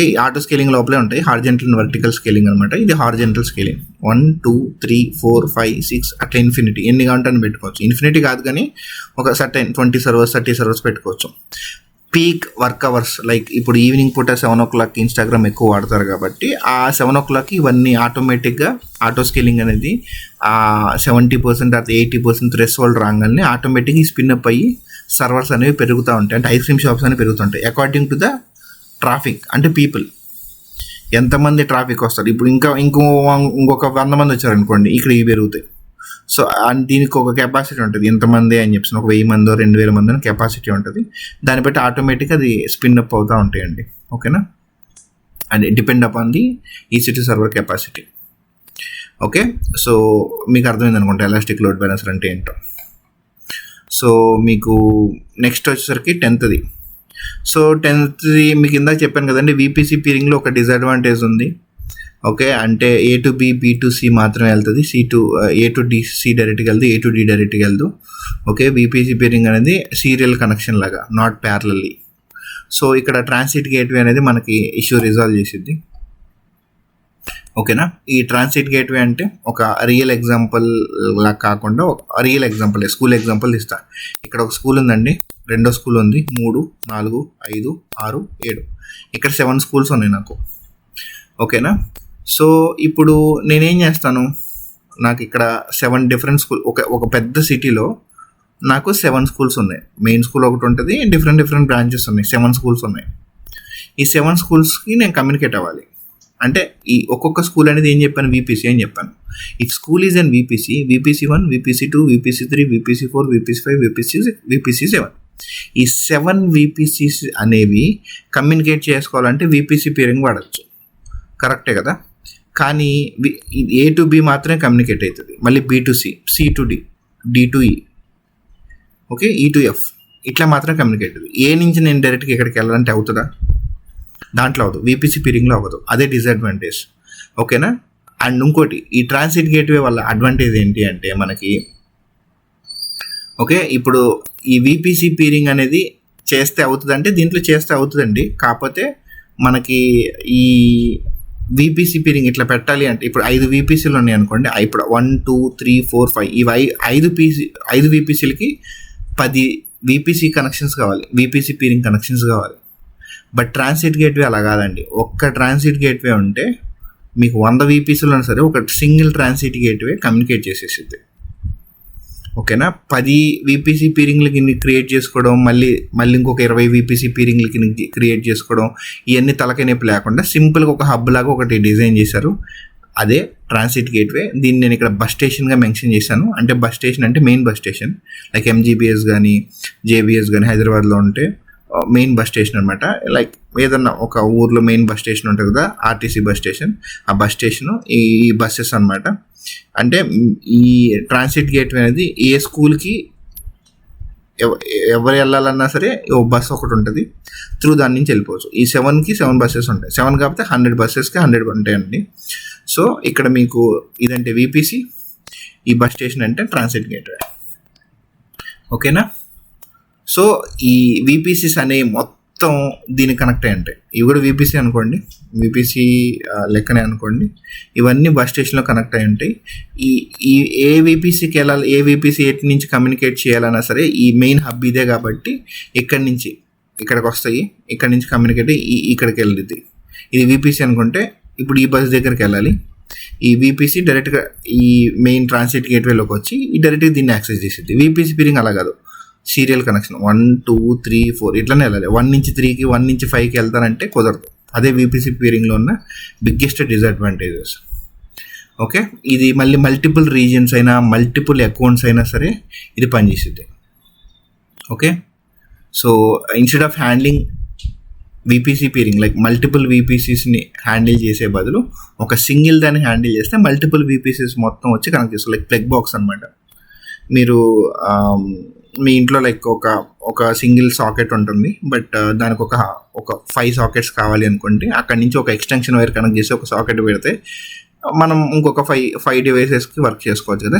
ఈ ఆటో స్కేలింగ్ లోపలే ఉంటాయి హారిజెంటల్ అండ్ వర్టికల్ స్కేలింగ్ అనమాట. ఇది హారిజెంటల్ స్కేలింగ్ 1 2 3 4 5 6 అట్లా ఇన్ఫినిటీ, ఎన్ని కావాలంటే అని పెట్టుకోవచ్చు. ఇన్ఫినిటీ కాదు కానీ ఒక సర్టెన్ 20 సర్వర్స్ 30 సర్వర్స్ పెట్టుకోవచ్చు. పీక్ వర్క్ అవర్స్ లైక్ ఇప్పుడు ఈవినింగ్ పూట 7 o'clock ఇన్స్టాగ్రామ్ ఎక్కువ వాడతారు కాబట్టి ఆ 7 o'clock ఇవన్నీ ఆటోమేటిక్గా ఆటో స్కేలింగ్ అనేది 70% or 80% థ్రెషోల్డ్ రాగానే ఆటోమేటిక్గా స్పిన్ అప్ అయ్యి సర్వర్స్ అనేవి పెరుగుతూ ఉంటాయి. అంటే ఐస్ క్రీమ్ షాప్స్ అనేవి పెరుగుతుంటాయి అకార్డింగ్ టు ద ట్రాఫిక్. అంటే పీపుల్ ఎంతమంది ట్రాఫిక్ వస్తారు. ఇప్పుడు ఇంకొక 100 మంది వచ్చారనుకోండి, ఇక్కడ ఇవి పెరుగుతాయి. సో దీనికి ఒక కెపాసిటీ ఉంటుంది, ఎంతమంది అని చెప్పి ఒక 1000 మందో 2000 మందో కెపాసిటీ ఉంటుంది. దాన్ని బట్టి ఆటోమేటిక్గా అది స్పిన్ అప్ అవుతూ ఉంటాయండి. ఓకేనా. And depend upon the EC2 server capacity. So మీకు అర్థమైంది అనుకుంటా ఎలాస్టిక్ లోడ్ బ్యాలెన్సర్ అంటే ఏంటో. సో మీకు నెక్స్ట్ వచ్చేసరికి 10th. సో 10th మీకు ఇందాక చెప్పాను కదండి, VPC పీరింగ్లో ఒక డిసడ్వాంటేజ్ ఉంది. అంటే A to B, B to C మాత్రమే వెళ్తుంది. A to D, C డైరెక్ట్గా వెళ్తుంది, A to D డైరెక్ట్గా వెళ్దు. VPC పీరింగ్ అనేది సీరియల్ కనెక్షన్ లాగా, నాట్ ప్యారలల్లీ. సో ఇక్కడ ట్రాన్సిట్ గేట్వే అనేది మనకి ఇష్యూ రిజాల్వ్ చేసిద్ది. ఓకేనా. ఈ ట్రాన్సిట్ గేట్వే అంటే ఒక రియల్ ఎగ్జాంపుల్ లా కాకుండా ఒక రియల్ ఎగ్జాంపుల్, స్కూల్ ఎగ్జాంపుల్ ఇస్తా. ఇక్కడ ఒక స్కూల్ ఉందండి, రెండో స్కూల్ ఉంది, 3 4 5 6 7, ఇక్కడ 7 స్కూల్స్ ఉన్నాయి నాకు. ఓకేనా. సో ఇప్పుడు నేనేం చేస్తాను, నాకు ఇక్కడ 7 డిఫరెంట్ స్కూల్, ఒక పెద్ద సిటీలో నాకు 7 స్కూల్స్ ఉన్నాయి. మెయిన్ స్కూల్ ఒకటి ఉంటుంది, డిఫరెంట్ బ్రాంచెస్ ఉన్నాయి, 7 స్కూల్స్ ఉన్నాయి. ఈ 7 స్కూల్స్కి నేను కమ్యూనికేట్ అవ్వాలి. అంటే ఈ ఒక్కొక్క స్కూల్ అనేది ఏం చెప్పాను, VPC అని చెప్పాను. If school is and VPC1, VPC2, VPC3, VPC4, VPC5, VPC7, ఈ 7 VPCs అనేవి కమ్యూనికేట్ చేసుకోవాలంటే VPC పీరింగ్ వాడచ్చు. కరెక్టే కదా. కానీ A to B మాత్రమే కమ్యూనికేట్ అవుతుంది. మళ్ళీ B to C, C to D, D to E, E to F ఇట్లా మాత్రమే కమ్యూనికేట్ అవుతుంది. ఏ నుంచి నేను డైరెక్ట్గా ఇక్కడికి వెళ్ళాలంటే అవుతుందా? దాంట్లో అవ్వదు, VPC పీరింగ్లో అవ్వదు. అదే డిసడ్వాంటేజ్. ఓకేనా. అండ్ ఇంకోటి, ఈ ట్రాన్సిట్ గేట్వే వల్ల అడ్వాంటేజ్ ఏంటి అంటే మనకి ఇప్పుడు ఈ VPC పీరింగ్ అనేది చేస్తే అవుతుంది అంటే దీంట్లో చేస్తే అవుతుందండి. కాకపోతే మనకి ఈ VPC పీరింగ్ ఇట్లా పెట్టాలి అంటే ఇప్పుడు 5 VPCలు ఉన్నాయి అనుకోండి. ఇప్పుడు 1 2 3 4 5 ఇవి 5 VPCలకి 10 VPC కనెక్షన్స్ కావాలి, VPC పీరింగ్ కనెక్షన్స్ కావాలి. బట్ ట్రాన్సిట్ గేట్వే అలా కాదండి. ఒక్క ట్రాన్సిట్ గేట్వే ఉంటే మీకు 100 VPCలు ఉన్నా సరే ఒక సింగిల్ ట్రాన్సిట్ గేట్వే కమ్యూనికేట్ చేసేసిద్ది. ఓకేనా. 10 VPC పీరింగ్లకి క్రియేట్ చేసుకోవడం, మళ్ళీ ఇంకొక 20 VPC పీరింగ్లకి క్రియేట్ చేసుకోవడం, ఇవన్నీ తలకాయ నొప్పి లేకుండా సింపుల్గా ఒక హబ్ లాగా ఒకటి డిజైన్ చేశారు. అదే ట్రాన్సిట్ గేట్వే. దీన్ని నేను ఇక్కడ బస్ స్టేషన్గా మెన్షన్ చేశాను. అంటే బస్ స్టేషన్ అంటే main bus station like MGBS కానీ JBS కానీ హైదరాబాద్లో ఉంటే మెయిన్ బస్ స్టేషన్ అనమాట. లైక్ ఏదన్నా ఒక ఊర్లో మెయిన్ బస్ స్టేషన్ ఉంటుంది కదా, ఆర్టీసీ బస్ స్టేషన్, ఆ బస్ స్టేషను ఈ బస్సెస్ అనమాట. అంటే ఈ ట్రాన్సిట్ గేట్వే అనేది ఏ స్కూల్కి ఎవరు వెళ్ళాలన్నా సరే ఓ బస్ ఒకటి ఉంటుంది, త్రూ దాని నుంచి వెళ్ళిపోవచ్చు. ఈ 7కి 7 బస్సెస్ ఉంటాయి. 7 కాకపోతే 100 బస్సెస్కి 100 ఉంటాయండి. సో ఇక్కడ మీకు ఇదంటే వీపీసీ, ఈ బస్ స్టేషన్ అంటే ట్రాన్సిట్ గేట్వే. ఓకేనా? సో ఈ వీపీసీస్ అనే మొత్తం దీనికి కనెక్ట్ అయ్యి ఉంటాయి. ఇవి కూడా వీపీసీ అనుకోండి, వీపీసీ లెక్కనే అనుకోండి. ఇవన్నీ బస్ స్టేషన్లో కనెక్ట్ అయి ఉంటాయి. ఈ ఏ వీపీసీకి వెళ్ళాలి, ఏ వీపీసీ ఎటు నుంచి కమ్యూనికేట్ చేయాలన్నా సరే ఈ మెయిన్ హబ్ ఇదే కాబట్టి ఇక్కడి నుంచి ఇక్కడికి వస్తాయి, ఇక్కడి నుంచి కమ్యూనికేట్ ఇక్కడికి వెళ్ళిద్ది. ఇది వీపీసీ అనుకుంటే ఇప్పుడు ఈ బస్ దగ్గరికి వెళ్ళాలి. ఈ వీపీసీ డైరెక్ట్గా ఈ మెయిన్ ట్రాన్సిట్ గేట్వేలోకి వచ్చి ఈ డైరెక్ట్గా దీన్ని యాక్సెస్ చేసేది. వీపీసీ పీరింగ్ అలా కాదు, సీరియల్ కనెక్షన్ 1, 2, 3, 4 ఇట్లానే వెళ్ళాలి. 1 నుంచి 3కి 1 నుంచి 5కి వెళ్తానంటే కుదరదు. అదే వీపీసీ పీరింగ్లో ఉన్న బిగ్గెస్ట్ డిసడ్వాంటేజెస్. ఓకే, ఇది మళ్ళీ మల్టిపుల్ రీజియన్స్ అయినా మల్టిపుల్ అకౌంట్స్ అయినా సరే ఇది పనిచేస్తుంది. Okay, so instead of handling VPC peering like multiple వీపీసీస్ని హ్యాండిల్ చేసే బదులు ఒక సింగిల్ దాన్ని హ్యాండిల్ చేస్తే మల్టిపుల్ వీపీసీస్ మొత్తం వచ్చి కనెక్ట్ చేస్తారు. లైక్ ప్లగ్ బాక్స్ అనమాట. మీరు మీ ఇంట్లో లైక్ ఒక సింగిల్ సాకెట్ ఉంటుంది, బట్ దానికి ఒక 5 సాకెట్స్ కావాలి అనుకోండి. అక్కడి నుంచి ఒక ఎక్స్టెన్షన్ వైర్ కనెక్ట్ చేసి ఒక సాకెట్ పెడితే మనం ఇంకొక 5 డివైసెస్కి వర్క్ చేసుకోవచ్చు కదా.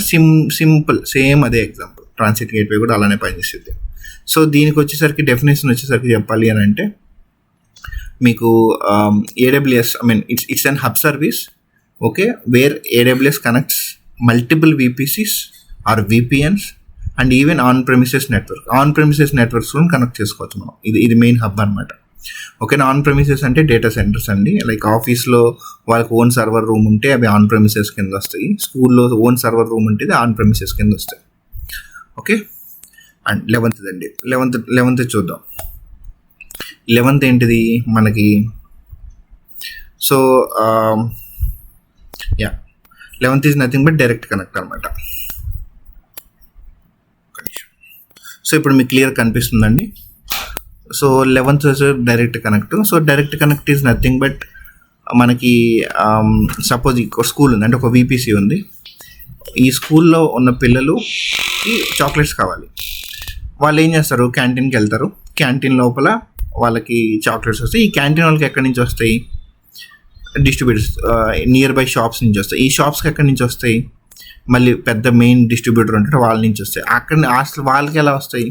సింపుల్ సేమ్ అదే ఎగ్జాంపుల్. ట్రాన్సిట్ గేట్వే కూడా అలానే పనిచేస్తుంది. సో దీనికి వచ్చేసరికి డెఫినేషన్ వచ్చేసరికి చెప్పాలి అని అంటే మీకు AWS it's an hub service, okay, where AWS connects multiple VPCs or VPNs and even on premises networks కూడా కనెక్ట్ చేసుకోవచ్చు మనం. ఇది మెయిన్ హబ్ అనమాట. ఓకేనా? ఆన్ ప్రెమిసెస్ అంటే డేటా సెంటర్స్ అండి. లైక్ ఆఫీస్లో వాళ్ళకి ఓన్ సర్వర్ రూమ్ ఉంటే అవి ఆన్ ప్రెమిసెస్ కింద వస్తాయి. స్కూల్లో ఓన్ సర్వర్ రూమ్ ఉంటే ఆన్ ప్రెమిసెస్ కింద వస్తాయి. ఓకే, అండ్ 11th చూద్దాం. 11th ఏంటిది మనకి? So 11th is nothing but direct connect అనమాట. సో ఇప్పుడు మీకు క్లియర్ కనిపిస్తుందండి. So 11th direct connect. So direct connect is nothing but మనకి సపోజ్ స్కూల్ ఉంది అంటే ఒక వీపీసీ ఉంది. ఈ స్కూల్లో ఉన్న పిల్లలుకి చాక్లెట్స్ కావాలి. వాళ్ళు ఏం చేస్తారు? క్యాంటీన్కి వెళ్తారు. క్యాంటీన్ లోపల వాళ్ళకి చాక్లెట్స్ వస్తాయి. ఈ క్యాంటీన్ వాళ్ళకి ఎక్కడి నుంచి వస్తాయి? డిస్ట్రిబ్యూటర్స్, నియర్ బై షాప్స్ నుంచి వస్తాయి. ఈ షాప్స్కి ఎక్కడి నుంచి వస్తాయి? మళ్ళీ పెద్ద మెయిన్ డిస్ట్రిబ్యూటర్ ఉంటారు, వాళ్ళ నుంచి వస్తాయి. అక్కడ అసలు వాళ్ళకి ఎలా వస్తాయి?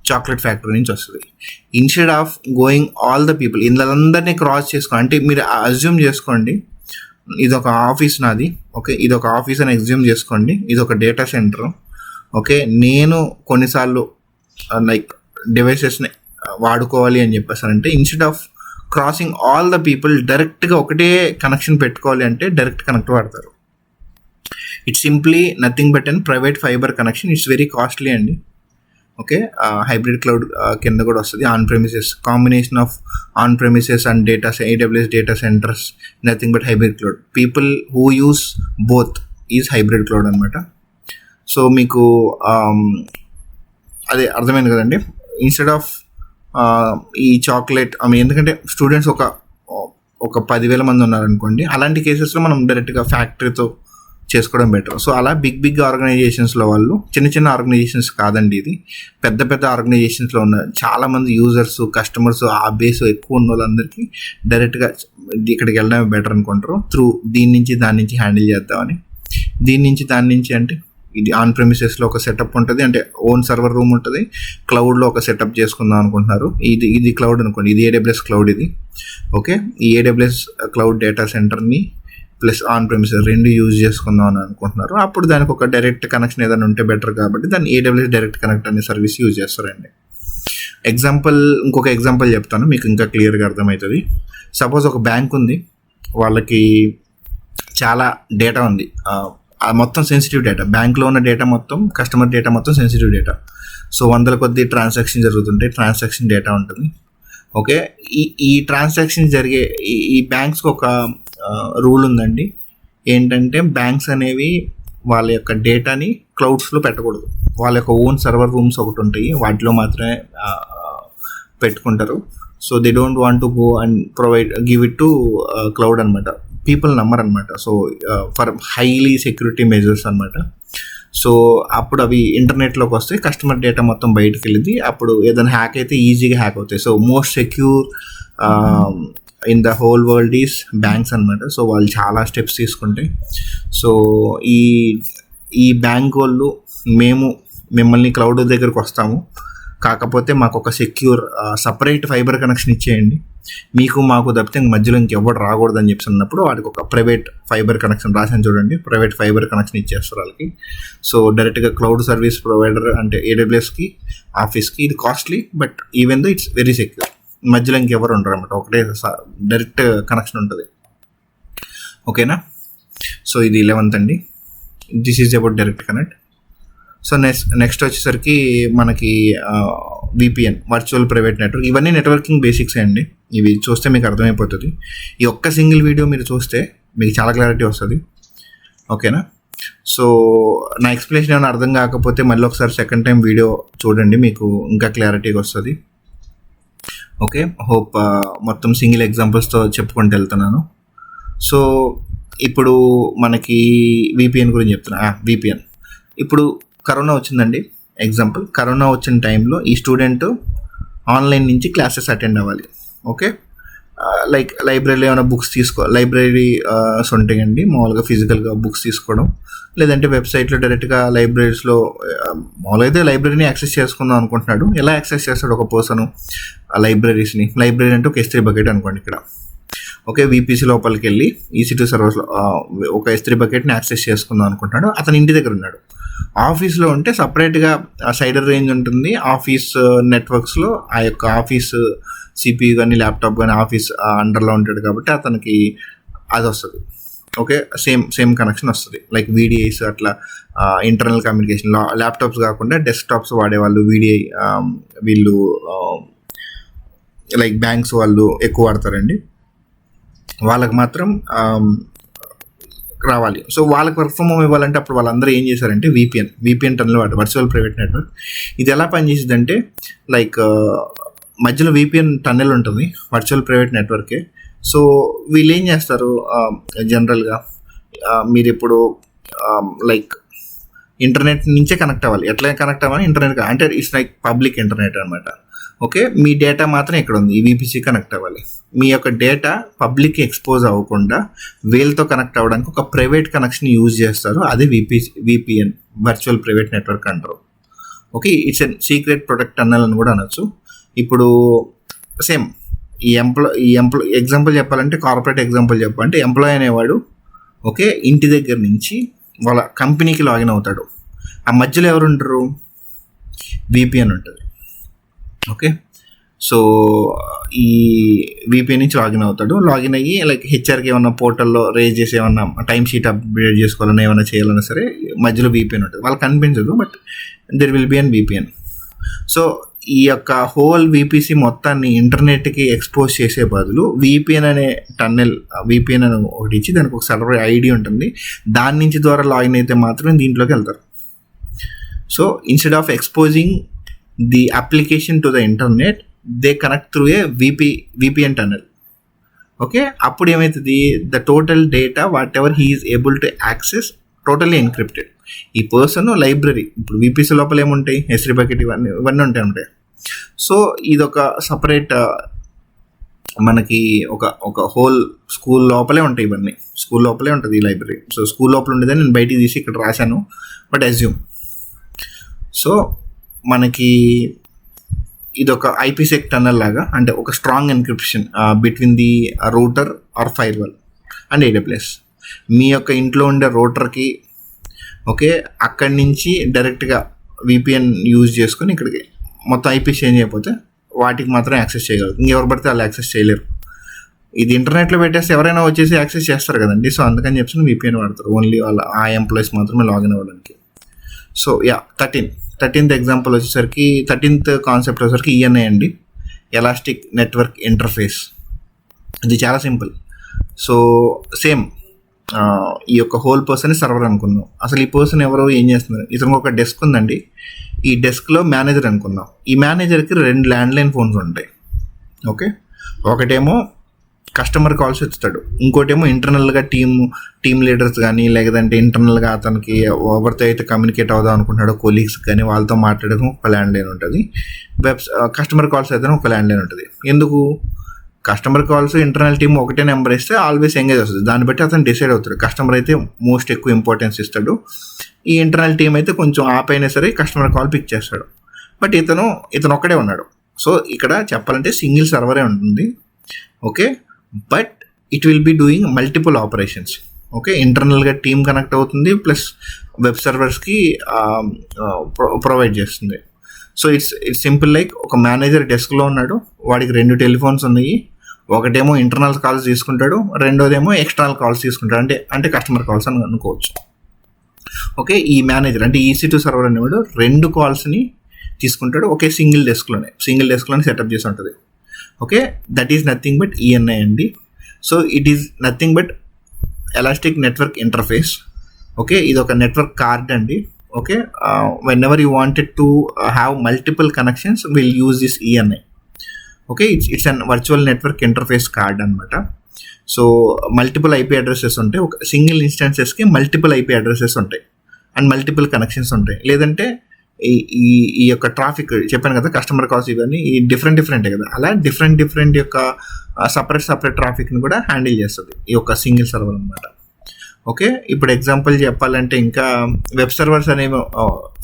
చాక్లెట్ ఫ్యాక్టరీ నుంచి వస్తుంది. Instead of going all the people, ఇందులందరినీ క్రాస్ చేసుకోండి. అంటే మీరు అజ్యూమ్ చేసుకోండి ఇదొక ఆఫీస్ నాది, ఓకే, ఇదొక ఆఫీస్ అని అజ్యూమ్ చేసుకోండి. ఇదొక డేటా సెంటర్, ఓకే. నేను కొన్నిసార్లు లైక్ డివైసెస్ని వాడుకోవాలి అని చెప్పేసానంటే instead of crossing all the people డైరెక్ట్గా ఒకటే కనెక్షన్ పెట్టుకోవాలి అంటే డైరెక్ట్ కనెక్ట్ వాడతారు. It's simply nothing but and private fibre connection. It's very costly అండి. ఓకే, హైబ్రిడ్ క్లౌడ్ కింద కూడా వస్తుంది. On premises, combination of on premises and AWS data centres, nothing but hybrid cloud. People who use both is hybrid cloud అనమాట. So మీకు అదే అర్థమైంది కదండి. Instead of ఈ చాక్లెట్ ఎందుకంటే స్టూడెంట్స్ ఒక 10,000 మంది ఉన్నారనుకోండి, అలాంటి కేసెస్లో మనం డైరెక్ట్గా ఫ్యాక్టరీతో చేసుకోవడం బెటర్. సో అలా బిగ్ ఆర్గనైజేషన్స్లో వాళ్ళు, చిన్న ఆర్గనైజేషన్స్ కాదండి, ఇది పెద్ద ఆర్గనైజేషన్స్లో ఉన్న చాలామంది యూజర్స్, కస్టమర్స్, ఆ బేస్ ఎక్కువ ఉన్న వాళ్ళందరికీ డైరెక్ట్గా ఇక్కడికి వెళ్ళడమే బెటర్ అనుకుంటారు. త్రూ దాని నుంచి హ్యాండిల్ చేద్దామని. దాని నుంచి అంటే ఇది ఆన్ ప్రెమిసెస్లో ఒక సెటప్ ఉంటుంది, అంటే ఓన్ సర్వర్ రూమ్ ఉంటుంది. క్లౌడ్లో ఒక సెటప్ చేసుకుందాం అనుకుంటున్నారు. ఇది క్లౌడ్ అనుకోండి, ఇది AWS క్లౌడ్ ఇది. ఓకే, ఈ AWS క్లౌడ్ డేటా సెంటర్ని ప్లస్ ఆన్ ప్రెమిసెస్ రెండు యూజ్ చేసుకుందాం అని అనుకుంటున్నారు. అప్పుడు దానికి ఒక డైరెక్ట్ కనెక్షన్ ఏదైనా ఉంటే బెటర్ కాబట్టి దాన్ని AWS డైరెక్ట్ కనెక్ట్ అనే సర్వీస్ యూజ్ చేస్తారండి. ఇంకొక ఎగ్జాంపుల్ చెప్తాను, మీకు ఇంకా క్లియర్గా అర్థమవుతుంది. సపోజ్ ఒక బ్యాంక్ ఉంది, వాళ్ళకి చాలా డేటా ఉంది, మొత్తం సెన్సిటివ్ డేటా. బ్యాంక్లో ఉన్న డేటా మొత్తం, కస్టమర్ డేటా మొత్తం సెన్సిటివ్ డేటా. సో 100 కొద్ది ట్రాన్సాక్షన్ జరుగుతుంటాయి, ట్రాన్సాక్షన్ డేటా ఉంటుంది. ఓకే, ఈ ట్రాన్సాక్షన్ జరిగే ఈ బ్యాంక్స్కి ఒక రూల్ ఉందండి. ఏంటంటే బ్యాంక్స్ అనేవి వాళ్ళ యొక్క డేటాని క్లౌడ్స్లో పెట్టకూడదు. వాళ్ళ యొక్క ఓన్ సర్వర్ రూమ్స్ ఒకటి ఉంటాయి, వాటిలో మాత్రమే పెట్టుకుంటారు. So they don't want to go and give it to cloud అనమాట. పీపుల్ నమ్మర్ అనమాట. So for highly security measures అనమాట. సో అప్పుడు అవి ఇంటర్నెట్లోకి వస్తే కస్టమర్ డేటా మొత్తం బయటకు వెళ్ళింది. అప్పుడు ఏదైనా హ్యాక్ అయితే ఈజీగా హ్యాక్ అవుతాయి. So most secure in the whole world is banks అనమాట. సో వాళ్ళు చాలా స్టెప్స్ తీసుకుంటాయి. సో ఈ బ్యాంక్ వాళ్ళు మేము మిమ్మల్ని క్లౌడ్ దగ్గరకు వస్తాము, కాకపోతే మాకు ఒక సెక్యూర్ సపరేట్ ఫైబర్ కనెక్షన్ ఇచ్చేయండి, మీకు మాకు తప్పితే మధ్యలో ఇంకెవ్వడు రాకూడదని చెప్పి అన్నప్పుడు వాడికి ఒక ప్రైవేట్ ఫైబర్ కనెక్షన్ రాసాను చూడండి. ప్రైవేట్ ఫైబర్ కనెక్షన్ ఇచ్చేస్తారు వాళ్ళకి. సో డైరెక్ట్గా క్లౌడ్ సర్వీస్ ప్రొవైడర్ అంటే AWSకి ఆఫీస్కి ఇది costly, but even though it's very secure. మధ్యలో ఇంకెవరు ఉండరు అనమాట, ఒకటే డైరెక్ట్ కనెక్షన్ ఉంటుంది. ఓకేనా. సో ఇది 11th అండి. This is about direct connect. So next వచ్చేసరికి మనకి VPN, వర్చువల్ ప్రైవేట్ నెట్వర్క్. ఇవన్నీ నెట్వర్కింగ్ బేసిక్సే అండి. ఇవి చూస్తే మీకు అర్థమైపోతుంది. ఈ ఒక్క సింగిల్ వీడియో మీరు చూస్తే మీకు చాలా క్లారిటీ వస్తుంది. ఓకేనా. సో నా ఎక్స్ప్లెనేషన్ ఏమైనా అర్థం కాకపోతే మళ్ళీ ఒకసారి సెకండ్ టైం వీడియో చూడండి, మీకు ఇంకా క్లారిటీగా వస్తుంది. ఓకే. హోప్ మొత్తం సింగిల్ ఎగ్జాంపుల్స్తో చెప్పుకుంటూ వెళ్తున్నాను. సో ఇప్పుడు మనకి VPN గురించి చెప్తున్నా. VPN ఇప్పుడు కరోనా వచ్చిందండి. ఎగ్జాంపుల్, కరోనా వచ్చిన టైంలో ఈ స్టూడెంట్ ఆన్లైన్ నుంచి క్లాసెస్ అటెండ్ అవ్వాలి. ఓకే. లైక్ లైబ్రరీలో ఏమైనా బుక్స్ లైబ్రరీస్ ఉంటాయండి మామూలుగా ఫిజికల్గా బుక్స్ తీసుకోవడం, లేదంటే వెబ్సైట్లో డైరెక్ట్గా లైబ్రరీస్లో మామూలుగా అయితే లైబ్రరీని యాక్సెస్ చేసుకుందాం అనుకుంటున్నాడు. ఎలా యాక్సెస్ చేస్తాడు ఒక పర్సన్ లైబ్రరీస్ని? లైబ్రరీ అంటే ఒక S3 బకెట్ అనుకోండి ఇక్కడ. ఓకే. VPC లోపలికి వెళ్ళి EC2 సర్వర్స్లో ఒక S3 బకెట్ని యాక్సెస్ చేసుకుందాం అనుకుంటున్నాడు. అతను ఇంటి దగ్గర ఉన్నాడు. ఆఫీస్లో ఉంటే సపరేట్గా సైడర్ రేంజ్ ఉంటుంది. ఆఫీస్ నెట్వర్క్స్లో ఆ యొక్క ఆఫీస్ CPU కానీ ల్యాప్టాప్ కానీ ఆఫీస్ అండర్లో ఉంటాడు కాబట్టి అతనికి అది వస్తుంది. ఓకే. సేమ్ కనెక్షన్ వస్తుంది. లైక్ VDIs అట్లా ఇంటర్నల్ కమ్యూనికేషన్. ల్యాప్టాప్స్ కాకుండా డెస్క్టాప్స్ వాడేవాళ్ళు VDI వీళ్ళు లైక్ బ్యాంక్స్ వాళ్ళు ఎక్కువ వాడతారండి. వాళ్ళకి మాత్రం రావాలి. సో వాళ్ళకి వర్క్ ఫ్రమ్ హోమ్ ఇవ్వాలంటే అప్పుడు వాళ్ళందరూ ఏం చేశారంటే VPN టన్నెల్ వాడు, వర్చువల్ ప్రైవేట్ నెట్వర్క్. ఇది ఎలా పనిచేసిందంటే లైక్ మధ్యలో VPN టన్నెల్ ఉంటుంది, వర్చువల్ ప్రైవేట్ నెట్వర్కే. సో వీళ్ళు ఏం చేస్తారు జనరల్గా, మీరు ఇప్పుడు లైక్ ఇంటర్నెట్ నుంచే కనెక్ట్ అవ్వాలి. ఎట్లా కనెక్ట్ అవ్వాలి? ఇంటర్నెట్ అంటే ఇట్స్ లైక్ పబ్లిక్ ఇంటర్నెట్ అనమాట. ఓకే. మీ డేటా మాత్రం ఇక్కడ ఉంది, ఈ VPC కనెక్ట్ అవ్వాలి. మీ యొక్క డేటా పబ్లిక్కి ఎక్స్పోజ్ అవ్వకుండా వీళ్ళతో కనెక్ట్ అవ్వడానికి ఒక ప్రైవేట్ కనెక్షన్ యూజ్ చేస్తారు. అది VPN, వర్చువల్ ప్రైవేట్ నెట్వర్క్ అంటారు. Okay. It's a secret protect tunnel అని కూడా అనొచ్చు. ఇప్పుడు సేమ్ ఈ ఎంప్లాయ్ ఎగ్జాంపుల్ చెప్పాలంటే, కార్పొరేట్ ఎగ్జాంపుల్ చెప్పాలంటే ఎంప్లాయ్ అనేవాడు ఓకే ఇంటి దగ్గర నుంచి వాళ్ళ కంపెనీకి లాగిన్ అవుతాడు. ఆ మధ్యలో ఎవరు ఉంటారు? VPN ఉంటుంది. ఓకే. సో ఈ VPN నుంచి లాగిన్ అవుతాడు. లాగిన్ అయ్యి లైక్ హెచ్ఆర్కి ఏమన్నా పోర్టల్లో రేజ్ చేసి ఏమన్నా టైం షీట్ అప్డేట్ చేసుకోవాలన్నా ఏమైనా చేయాలన్నా సరే మధ్యలో VPN ఉంటుంది. వాళ్ళకి కనిపించదు, but there will be an VPN. So ఈ యొక్క హోల్ VPC మొత్తాన్ని ఇంటర్నెట్కి ఎక్స్పోజ్ చేసే బదులు VPN అనే టన్నెల్, VPN అని ఒకటి ఇచ్చి దానికి ఒక సర్వర్ ID ఉంటుంది. దాని నుంచి ద్వారా లాగిన్ అయితే మాత్రమే దీంట్లోకి వెళ్తారు. So instead of exposing the application to the internet, they connect through a VPN tunnel. Okay. అప్పుడు ఏమవుతుంది? the total data whatever he is able to access totally encrypted. ఈ పర్సన్ లైబ్రరీ ఇప్పుడు VPC లోపల ఏముంటాయి? S3 బకెట్ ఇవన్నీ ఉంటాయి. So ఇదొక separate మనకి ఒక హోల్ స్కూల్ లోపలే ఉంటాయి. ఇవన్నీ స్కూల్ లోపలే ఉంటుంది ఈ లైబ్రరీ. సో స్కూల్ లోపల ఉండేదని నేను బయటికి తీసి ఇక్కడ రాశాను, బట్ అజ్యూమ్. సో మనకి ఇదొక IPsec టన్నల్ లాగా, అంటే ఒక strong encryption between the router or firewall and AWS. మీ యొక్క ఇంట్లో ఉండే రూటర్కి ఓకే అక్కడి నుంచి డైరెక్ట్గా VPN యూజ్ చేసుకొని ఇక్కడికి మొత్తం IP చేంజ్ అయిపోతే వాటికి మాత్రం యాక్సెస్ చేయగలరు. ఇంకెవరు పడితే వాళ్ళు యాక్సెస్ చేయలేరు. ఇది ఇంటర్నెట్లో పెట్టేస్తే ఎవరైనా వచ్చేసి యాక్సెస్ చేస్తారు కదండి. సో అందుకని చెప్పి VPN వాడతారు. ఓన్లీ వాళ్ళ ఆ ఎంప్లాయీస్ మాత్రమే లాగిన్ అవ్వడానికి. సో 13th ఎగ్జాంపుల్ వచ్చేసరికి 13th కాన్సెప్ట్ వచ్చేసరికి ENI అండి, ఎలాస్టిక్ నెట్వర్క్ ఇంటర్ఫేస్. ఇది చాలా సింపుల్. సో సేమ్ ఈ యొక్క హోల్ పర్సన్ సర్వర్ అనుకుందాం. అసలు ఈ పర్సన్ ఎవరు, ఏం చేస్తున్నారు? ఇతనికి ఒక డెస్క్ ఉందండి. ఈ డెస్క్లో మేనేజర్ అనుకుందాం. ఈ మేనేజర్కి 2 ల్యాండ్లైన్ ఫోన్స్ ఉంటాయి. ఓకే, ఒకటేమో కస్టమర్ కాల్స్ ఇస్తాడు, ఇంకోటేమో ఇంటర్నల్గా టీమ్ లీడర్స్ కానీ లేదంటే ఇంటర్నల్గా అతనికి ఎవరితో అయితే కమ్యూనికేట్ అవుదాం అనుకుంటున్నాడో కొలీగ్స్ కానీ వాళ్ళతో మాట్లాడడం ఒక ల్యాండ్లైన్ ఉంటుంది. కస్టమర్ కాల్స్ అయితే ఒక ల్యాండ్లైన్ ఉంటుంది. ఎందుకు? కస్టమర్ కాల్స్ ఇంటర్నల్ టీమ్ ఒకటే నెంబర్ ఇస్తే ఆల్వేస్ ఎంగేజ్ వస్తుంది. దాన్ని బట్టి అతను డిసైడ్ అవుతాడు. కస్టమర్ అయితే మోస్ట్ ఎక్కువ ఇంపార్టెన్స్ ఇస్తాడు, ఈ ఇంటర్నల్ టీమ్ అయితే కొంచెం ఆపైనా సరే కస్టమర్ కాల్ పిక్ చేస్తాడు. బట్ ఇతను ఒక్కడే ఉన్నాడు. సో ఇక్కడ చెప్పాలంటే సింగిల్ సర్వరే ఉంటుంది. Okay, but it will be doing multiple operations. Okay, ఇంటర్నల్గా టీమ్ కనెక్ట్ అవుతుంది, ప్లస్ వెబ్ సర్వర్స్కి ప్రొవైడ్ చేస్తుంది. సో ఇట్స్ సింపుల్ లైక్ ఒక మేనేజర్ డెస్క్లో ఉన్నాడు, వాడికి 2 టెలిఫోన్స్ ఉన్నాయి. ఒకటేమో ఇంటర్నల్ కాల్స్ తీసుకుంటాడు, రెండోదేమో ఎక్స్టర్నల్ కాల్స్ తీసుకుంటాడు, అంటే కస్టమర్ కాల్స్ అని అనుకోవచ్చు. ఓకే, ఈ మేనేజర్ అంటే EC2 సర్వర్ అనేవాడు 2 కాల్స్ని తీసుకుంటాడు ఒకే సింగిల్ డెస్క్లోనే సెటప్ చేసి ఉంటుంది. Okay, that is nothing but ENI అండి. So it is nothing but elastic network interface. Okay, ఇది ఒక నెట్వర్క్ కార్డ్ అండి. Okay, whenever you wanted to have multiple connections, we'll use this ENI. Okay, it's an virtual network interface card అనమాట. So multiple IP addresses ఉంటాయి, ఒక single ఇన్స్టాన్సెస్కి multiple IP addresses ఉంటాయి and multiple connections ఉంటాయి. లేదంటే ఈ యొక్క traffic చెప్పాను కదా, కస్టమర్ కాల్స్ ఇవన్నీ ఈ డిఫరెంటే కదా, అలా డిఫరెంట్ యొక్క సపరేట్ ట్రాఫిక్ని కూడా హ్యాండిల్ చేస్తుంది ఈ యొక్క సింగిల్ సర్వర్ అనమాట. ఓకే, ఇప్పుడు ఎగ్జాంపుల్ చెప్పాలంటే ఇంకా వెబ్ సర్వర్స్ అనేవి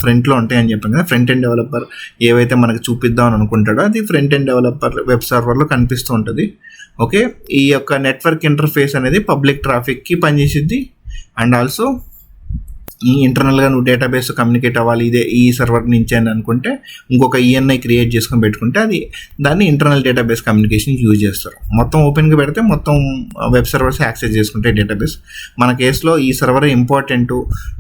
ఫ్రంట్లో ఉంటాయని చెప్పాను కదా. ఫ్రంట్ ఎండ్ డెవలపర్ ఏవైతే మనకు చూపిద్దాం అని అనుకుంటాడో అది ఫ్రంట్ ఎండ్ డెవలపర్ వెబ్ సర్వర్లో కనిపిస్తూ ఉంటుంది. ఓకే, ఈ యొక్క నెట్వర్క్ ఇంటర్ఫేస్ అనేది పబ్లిక్ ట్రాఫిక్కి పనిచేసిద్ది అండ్ ఆల్సో ఈ ఇంటర్నల్గా నువ్వు డేటాబేస్ కమ్యూనికేట్ అవ్వాలి ఇదే ఈ సర్వర్ నుంచి అని అనుకుంటే ఇంకొక ENI క్రియేట్ చేసుకొని పెట్టుకుంటే దాన్ని ఇంటర్నల్ డేటాబేస్ కమ్యూనికేషన్ యూజ్ చేస్తారు. మొత్తం ఓపెన్గా పెడితే మొత్తం వెబ్ సర్వర్స్ యాక్సెస్ చేసుకుంటే డేటాబేస్. మన కేసులో ఈ సర్వర్ ఇంపార్టెంట్.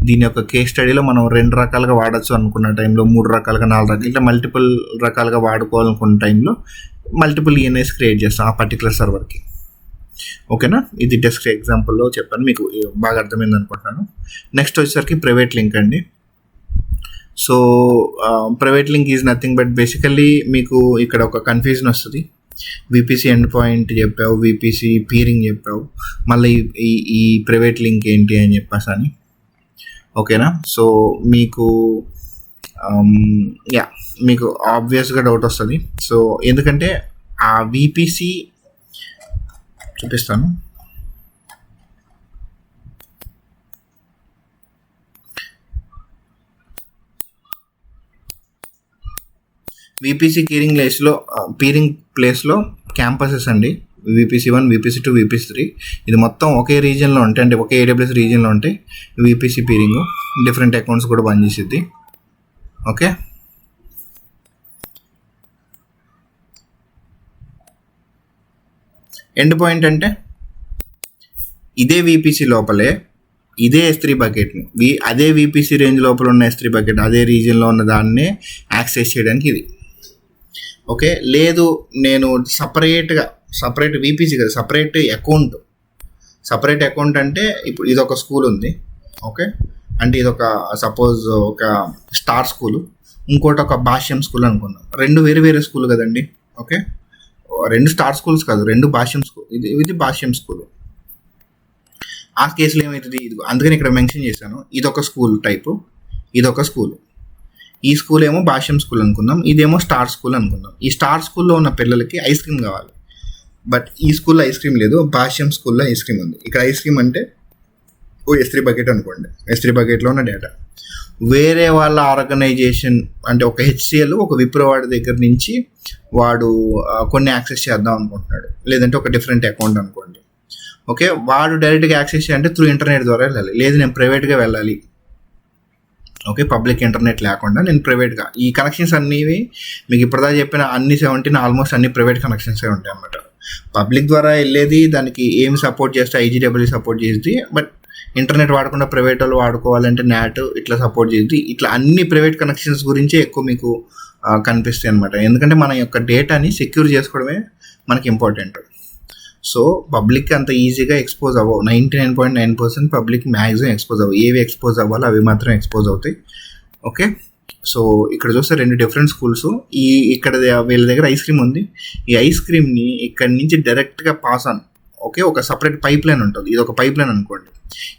దీని యొక్క కేస్ స్టడీలో మనం 2 రకాలుగా వాడచ్చు అనుకున్న టైంలో, 3 రకాలుగా, 4 రకాలు ఇట్లా మల్టిపుల్ రకాలుగా వాడుకోవాలనుకున్న టైంలో మల్టిపుల్ ENIs క్రియేట్ చేస్తాం ఆ పర్టికులర్ సర్వర్కి. ఓకేనా, ఇది డెస్క్ ఎగ్జాంపుల్లో చెప్పాను, మీకు బాగా అర్థమైంది అనుకుంటున్నాను. నెక్స్ట్ వచ్చేసరికి ప్రైవేట్ లింక్ అండి. So private link is nothing but basically మీకు ఇక్కడ ఒక కన్ఫ్యూజన్ వస్తుంది. VPC ఎండ్ పాయింట్ చెప్పావు, VPC పీరింగ్ చెప్పావు, మళ్ళీ ఈ ప్రైవేట్ లింక్ ఏంటి అని చెప్పేసి. ఓకేనా, సో మీకు మీకు ఆబ్వియస్గా డౌట్ వస్తుంది. సో ఎందుకంటే ఆ VPC చూపిస్తాను. VPC పీరింగ్ ప్లేస్లో క్యాంపసెస్ అండి. VPC1, VPC2, VPC3 ఇది మొత్తం ఒకే రీజియన్లో ఉంటాయి, అంటే ఒకే AWS రీజియన్లో ఉంటాయి. VPC పీరింగ్ డిఫరెంట్ అకౌంట్స్ కూడా పనిచేసిద్ది. ఓకే, ఎండ్ పాయింట్ అంటే ఇదే VPC లోపలే ఇదే S3 బకెట్ని అదే VPC రేంజ్ లోపల ఉన్న S3 బకెట్ అదే రీజియన్లో ఉన్న దాన్నే యాక్సెస్ చేయడానికి ఇది. ఓకే, లేదు నేను సపరేట్ VPC కదా, సపరేట్ అకౌంట్ అంటే ఇప్పుడు ఇదొక స్కూల్ ఉంది. ఓకే, అంటే ఇదొక సపోజ్ ఒక స్టార్ స్కూలు, ఇంకోటి ఒక భాష్యం స్కూల్ అనుకున్నాం. 2 వేరే స్కూల్ కదండి. ఓకే, 2 స్టార్ స్కూల్స్ కాదు, 2 భాష్యం స్కూల్. ఇది భాష్యం స్కూల్. ఆ కేసులో ఏమవుతుంది, ఇది అందుకని ఇక్కడ మెన్షన్ చేశాను. ఇదొక స్కూల్ టైపు, ఇదొక స్కూల్. ఈ స్కూల్ ఏమో భాష్యం స్కూల్ అనుకుందాం, ఇదేమో స్టార్ స్కూల్ అనుకుందాం. ఈ స్టార్ స్కూల్లో ఉన్న పిల్లలకి ఐస్ క్రీమ్ కావాలి, బట్ ఈ స్కూల్లో ఐస్ క్రీమ్ లేదు, భాష్యం స్కూల్లో ఐస్ క్రీమ్ ఉంది. ఇక్కడ ఐస్ క్రీమ్ అంటే S3 బకెట్ అనుకోండి. S3 బకెట్లో ఉన్న డేటా వేరే వాళ్ళ ఆర్గనైజేషన్ అంటే ఒక HCL ఒక విప్రో వాడి దగ్గర నుంచి వాడు కొన్ని యాక్సెస్ చేద్దాం అనుకుంటున్నాడు, లేదంటే ఒక డిఫరెంట్ అకౌంట్ అనుకోండి. ఓకే, వాడు డైరెక్ట్గా యాక్సెస్ చేయాలంటే త్రూ ఇంటర్నెట్ ద్వారా వెళ్ళాలి. లేదు నేను ప్రైవేట్గా వెళ్ళాలి, ఓకే, పబ్లిక్ ఇంటర్నెట్ లేకుండా నేను ప్రైవేట్గా ఈ కనెక్షన్స్ అన్నీ మీకు ఇప్పటిదాకా చెప్పిన అన్ని 17 ఆల్మోస్ట్ అన్ని ప్రైవేట్ కనెక్షన్సే ఉంటాయి అన్నమాట. పబ్లిక్ ద్వారా వెళ్ళేది దానికి ఏమి సపోర్ట్ చేస్తే IGW సపోర్ట్ చేస్తుంది, బట్ ఇంటర్నెట్ వాడకుండా ప్రైవేట్ వాళ్ళు వాడుకోవాలంటే NAT ఇట్లా సపోర్ట్ చేస్తుంది. ఇట్లా అన్ని ప్రైవేట్ కనెక్షన్స్ గురించే ఎక్కువ మీకు కనిపిస్తాయి అనమాట. ఎందుకంటే మన యొక్క డేటాని సెక్యూర్ చేసుకోవడమే మనకి ఇంపార్టెంట్. సో పబ్లిక్ అంత ఈజీగా ఎక్స్పోజ్ అవ్వవు. 99.9% పబ్లిక్ మ్యాక్సిమం ఎక్స్పోజ్ అవ్వవు. ఏవి ఎక్స్పోజ్ అవ్వాలో అవి మాత్రం ఎక్స్పోజ్ అవుతాయి. ఓకే, సో ఇక్కడ చూస్తే 2 డిఫరెంట్ స్కూల్స్. ఇక్కడ వీళ్ళ దగ్గర ఐస్ క్రీమ్ ఉంది. ఈ ఐస్ క్రీమ్ని ఇక్కడ నుంచి డైరెక్ట్గా పాస్ ఆన్, ఓకే, ఒక సపరేట్ పైప్ లైన్ ఉంటుంది. ఇది ఒక పైప్ లైన్ అనుకోండి.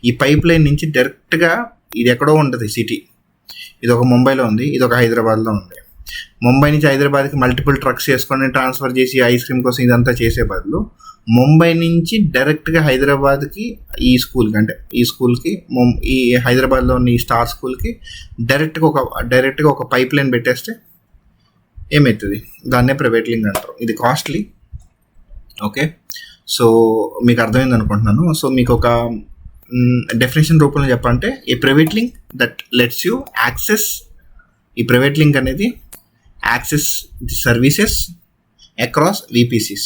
ఈ పైప్ లైన్ నుంచి డైరెక్ట్గా ఇది ఎక్కడో ఉంటుంది సిటీ. ఇది ఒక ముంబైలో ఉంది, ఇది ఒక హైదరాబాద్లో ఉంది. ముంబై నుంచి హైదరాబాద్కి మల్టిపుల్ ట్రక్స్ చేసుకొని ట్రాన్స్ఫర్ చేసి ఐస్ క్రీమ్ కోసం ఇదంతా చేసే బదులు ముంబై నుంచి డైరెక్ట్గా హైదరాబాద్కి ఈ స్కూల్కి ఈ హైదరాబాద్లో ఉన్న ఈ స్టార్ స్కూల్కి డైరెక్ట్గా ఒక పైప్ లైన్ పెట్టేస్తే ఏమవుతుంది? దాన్నే ప్రైవేట్ లింక్ అంటారు. ఇది కాస్ట్లీ. ఓకే, సో మీకు అర్థమైంది అనుకుంటున్నాను. సో మీకు ఒక డెఫినేషన్ రూపంలో చెప్పాలంటే a private link that lets you access, ఈ ప్రైవేట్ లింక్ అనేది access the services across VPCs,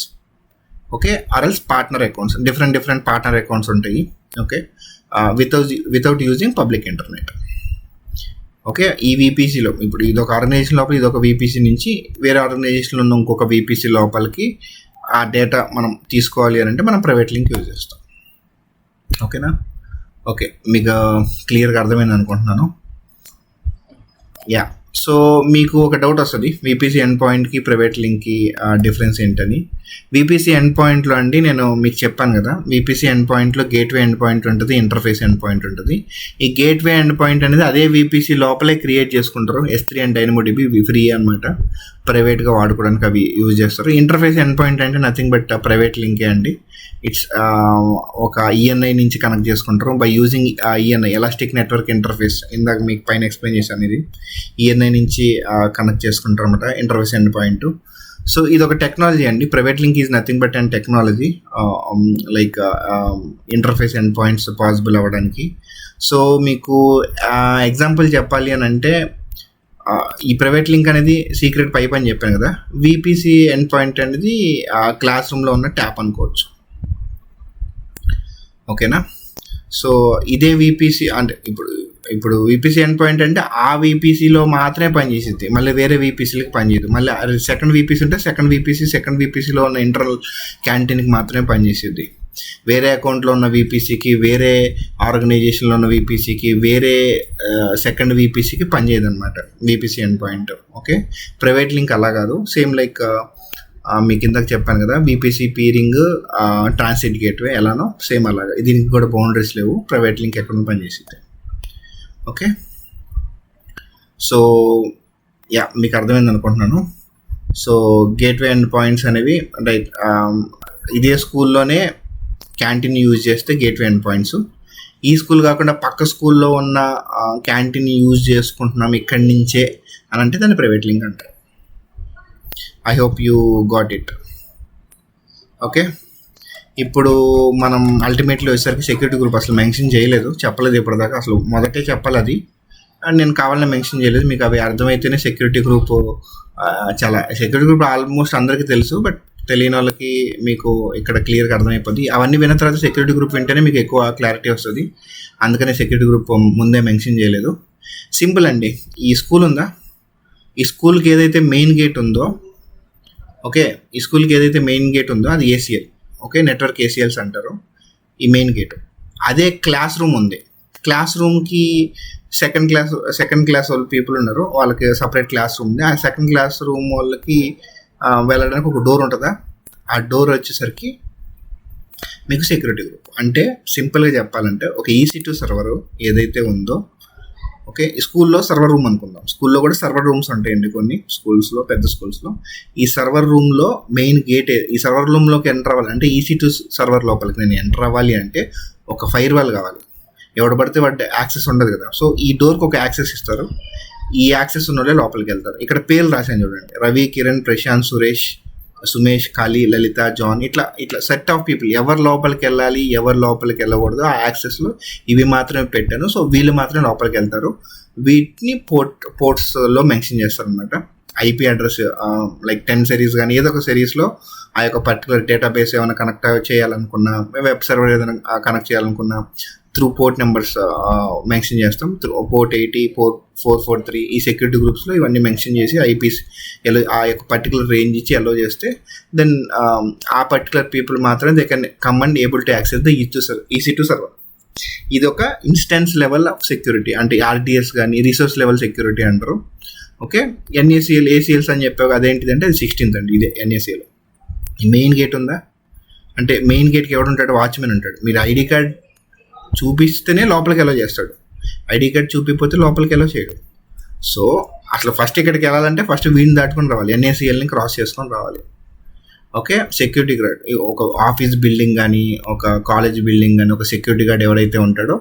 okay, or else partner accounts. Different partner accounts ఉంటాయి. Okay, without using public internet. Okay, ఈ VPCలో ఇప్పుడు ఇదొక ఆర్గనైజేషన్ లోపల ఇదొక VPC నుంచి వేరే ఆర్గనైజేషన్లో ఉన్న ఇంకొక VPC లోపలికి ఆ డేటా మనం తీసుకోవాలి అని అంటే మనం ప్రైవేట్ లింక్ యూజ్ చేస్తాం. ఓకేనా? ఓకే, మీకు క్లియర్గా అర్థమైంది అనుకుంటున్నాను. యా, సో మీకు ఒక డౌట్ వస్తుంది, VPC ఎండ్ పాయింట్కి ప్రైవేట్ లింక్కి డిఫరెన్స్ ఏంటని. VPC ఎండ్ పాయింట్లో అండి నేను మీకు చెప్పాను కదా, VPC ఎండ్ పాయింట్లో గేట్వే ఎండ్ పాయింట్ ఉంటుంది, ఇంటర్ఫేస్ ఎండ్ పాయింట్ ఉంటుంది. ఈ గేట్వే ఎండ్ పాయింట్ అనేది అదే VPC లోపలే క్రియేట్ చేసుకుంటారు. S3 అండ్ DynamoDB ఫ్రీ అనమాట, ప్రైవేట్గా వాడుకోవడానికి అవి యూజ్ చేస్తారు. ఇంటర్ఫేస్ ఎండ్ పాయింట్ అంటే నథింగ్ బట్ ప్రైవేట్ లింకే అండి. ఇట్స్ ఒక ENI నుంచి కనెక్ట్ చేసుకుంటారు by using ENI, elastic network interface. ఇందాక మీకు పైన ఎక్స్ప్లెయిన్ చేశాను. ఇది ENI నుంచి కనెక్ట్ చేసుకుంటారు అనమాట ఇంటర్ఫేస్ ఎండ్ పాయింట్. సో ఇది ఒక టెక్నాలజీ అండి. Private link is nothing but and technology, like interface end points possible అవ్వడానికి. సో మీకు ఎగ్జాంపుల్ చెప్పాలి అని అంటే ఈ ప్రైవేట్ లింక్ అనేది సీక్రెట్ పైప్ అని చెప్పాను కదా, VPC ఎండ్ పాయింట్ అనేది క్లాస్ రూమ్లో ఉన్న ట్యాప్ అనుకోవచ్చు. ఓకేనా? సో ఇదే VPC అంటే ఇప్పుడు VPC ఎండ్ పాయింట్ అంటే ఆ VPCలో మాత్రమే పనిచేసేది, మళ్ళీ వేరే VPCలకి పనిచేయదు. మళ్ళీ సెకండ్ VPC ఉంటే సెకండ్ VPCలో ఉన్న ఇంటర్నల్ క్యాంటీన్కి మాత్రమే పనిచేసేది. వేరే అకౌంట్లో ఉన్న VPCకి, వేరే ఆర్గనైజేషన్లో ఉన్న VPCకి, వేరే సెకండ్ VPCకి పనిచేయదు అనమాట VPC end point. Okay, private link అలా కాదు. సేమ్ లైక్ మీకు ఇందాక చెప్పాను కదా, VPC పీరింగ్, ట్రాన్సిట్ గేట్వే ఎలానో సేమ్ అలాగా దీనికి కూడా బౌండరీస్ లేవు. ప్రైవేట్ లింక్ ఎక్కడ పనిచేసేది. ఓకే, సో యా మీకు అర్థమైంది అనుకుంటున్నాను. సో గేట్వే ఎండ్ పాయింట్స్ అనేవి రైట్ ఇదే స్కూల్లోనే క్యాంటీన్ యూజ్ చేస్తే గేట్వే ఎండ్ పాయింట్స్. ఈ స్కూల్ కాకుండా పక్క స్కూల్లో ఉన్న క్యాంటీన్ యూజ్ చేసుకుంటున్నాం ఇక్కడి నుంచే అని అంటే దాన్ని ప్రైవేట్ లింక్ అంటారు. I hope you got it. Okay, ఇప్పుడు మనం అల్టిమేట్లీ వచ్చేసరికి సెక్యూరిటీ గ్రూప్ అసలు మెన్షన్ చేయలేదు, చెప్పలేదు ఇప్పటిదాకా. అసలు మొదటే చెప్పాలి అది, అండ్ నేను కావాలని మెన్షన్ చేయలేదు. మీకు అవి అర్థమైతేనే security group security group almost అందరికీ తెలుసు, బట్ తెలియని వాళ్ళకి మీకు ఇక్కడ క్లియర్గా అర్థమైపోద్ది. అవన్నీ విన్న తర్వాత సెక్యూరిటీ గ్రూప్ వింటేనే మీకు ఎక్కువ క్లారిటీ వస్తుంది. అందుకనే సెక్యూరిటీ గ్రూప్ ముందే మెన్షన్ చేయలేదు. సింపుల్ అండి. ఈ స్కూల్ ఉందా, ఈ స్కూల్కి ఏదైతే మెయిన్ గేట్ ఉందో, ఓకే, ఈ స్కూల్కి ఏదైతే మెయిన్ గేట్ ఉందో అది ACL, ఓకే, నెట్వర్క్ ACLs అంటారు ఈ మెయిన్ గేట్. అదే క్లాస్ రూమ్ ఉంది. క్లాస్ రూమ్కి సెకండ్ క్లాస్ వాళ్ళు పీపుల్ ఉన్నారు, వాళ్ళకి సపరేట్ క్లాస్ రూమ్ ఉంది. ఆ సెకండ్ క్లాస్ రూమ్ వాళ్ళకి వెళ్ళడానికి ఒక డోర్ ఉంటుందా, ఆ డోర్ వచ్చేసరికి మీకు సెక్యూరిటీ గ్రూప్. అంటే సింపుల్గా చెప్పాలంటే ఒక EC2 సర్వర్ ఏదైతే ఉందో, ఓకే, స్కూల్లో సర్వర్ రూమ్ అనుకుందాం. స్కూల్లో కూడా సర్వర్ రూమ్స్ ఉంటాయండి కొన్ని స్కూల్స్లో, పెద్ద స్కూల్స్లో. ఈ సర్వర్ రూమ్లో మెయిన్ గేట్, ఈ సర్వర్ రూమ్లోకి ఎంటర్ అవ్వాలి అంటే EC2 సర్వర్ లోపలికి నేను ఎంటర్ అవ్వాలి అంటే ఒక ఫైర్ వాల్ కావాలి. ఎవడు పడితే వాటి యాక్సెస్ ఉండదు కదా. సో ఈ డోర్కి ఒక యాక్సెస్ ఇస్తారు. ఈ యాక్సెస్ ఉన్న వాళ్ళే లోపలికి వెళ్తారు. ఇక్కడ పేర్లు రాశాను చూడండి, రవి, కిరణ్, ప్రశాంత్, సురేష్, సుమేష్, కాళీ, లలిత, జాన్, ఇట్లా సెట్ ఆఫ్ పీపుల్. ఎవరు లోపలికి వెళ్ళాలి, ఎవరు లోపలికి వెళ్ళకూడదు ఆ యాక్సెస్లో ఇవి మాత్రమే పెట్టాను. సో వీళ్ళు మాత్రమే లోపలికి వెళ్తారు. వీటిని పోర్ట్స్లో మెన్షన్ చేస్తారు అనమాట. IP అడ్రస్ లైక్ 10 సిరీస్ కానీ ఏదో ఒక సిరీస్లో ఆ యొక్క పర్టికులర్ డేటాబేస్ ఏమైనా కనెక్ట్ చేయాలనుకున్నా, వెబ్ సర్వర్ ఏదైనా కనెక్ట్ చేయాలనుకున్నా, త్రూ పోర్ట్ నెంబర్స్ మెన్షన్ చేస్తాం. పోర్ట్ 80, పోర్ట్ 443 ఈ సెక్యూరిటీ గ్రూప్స్లో ఇవన్నీ మెన్షన్ చేసి ఐపీస్ ఆ యొక్క పర్టికులర్ రేంజ్ ఇచ్చి అలో చేస్తే దెన్ ఆ పర్టికులర్ పీపుల్ మాత్రమే they can come and able to access the EC2 server. ఇది ఒక ఇన్స్టెన్స్ లెవెల్ ఆఫ్ సెక్యూరిటీ, అంటే ఆర్డిఎస్ కానీ రిసోర్స్ లెవెల్ సెక్యూరిటీ అంటారు. ఓకే, ACLs అని చెప్పావు, అదేంటిదంటే అది 16th అండి. ఇదే NACL. మెయిన్ గేట్ ఉందా అంటే మెయిన్ గేట్కి ఎవడు ఉంటాడు? వాచ్మెన్ ఉంటాడు. మీరు ఐడి కార్డ్ చూపిస్తేనే లోపలికి ఎలా చేస్తాడు, ఐడి కార్డ్ చూపిపోతే లోపలికి ఎలా చేయడు. సో అసలు ఫస్ట్ ఇక్కడికి వెళ్ళాలంటే ఫస్ట్ వీడిని దాటుకొని రావాలి, NACLని క్రాస్ చేసుకొని రావాలి. ఓకే, సెక్యూరిటీ గార్డ్ ఒక ఆఫీస్ బిల్డింగ్ కానీ ఒక కాలేజ్ బిల్డింగ్ కానీ ఒక సెక్యూరిటీ గార్డ్ ఎవరైతే ఉంటాడో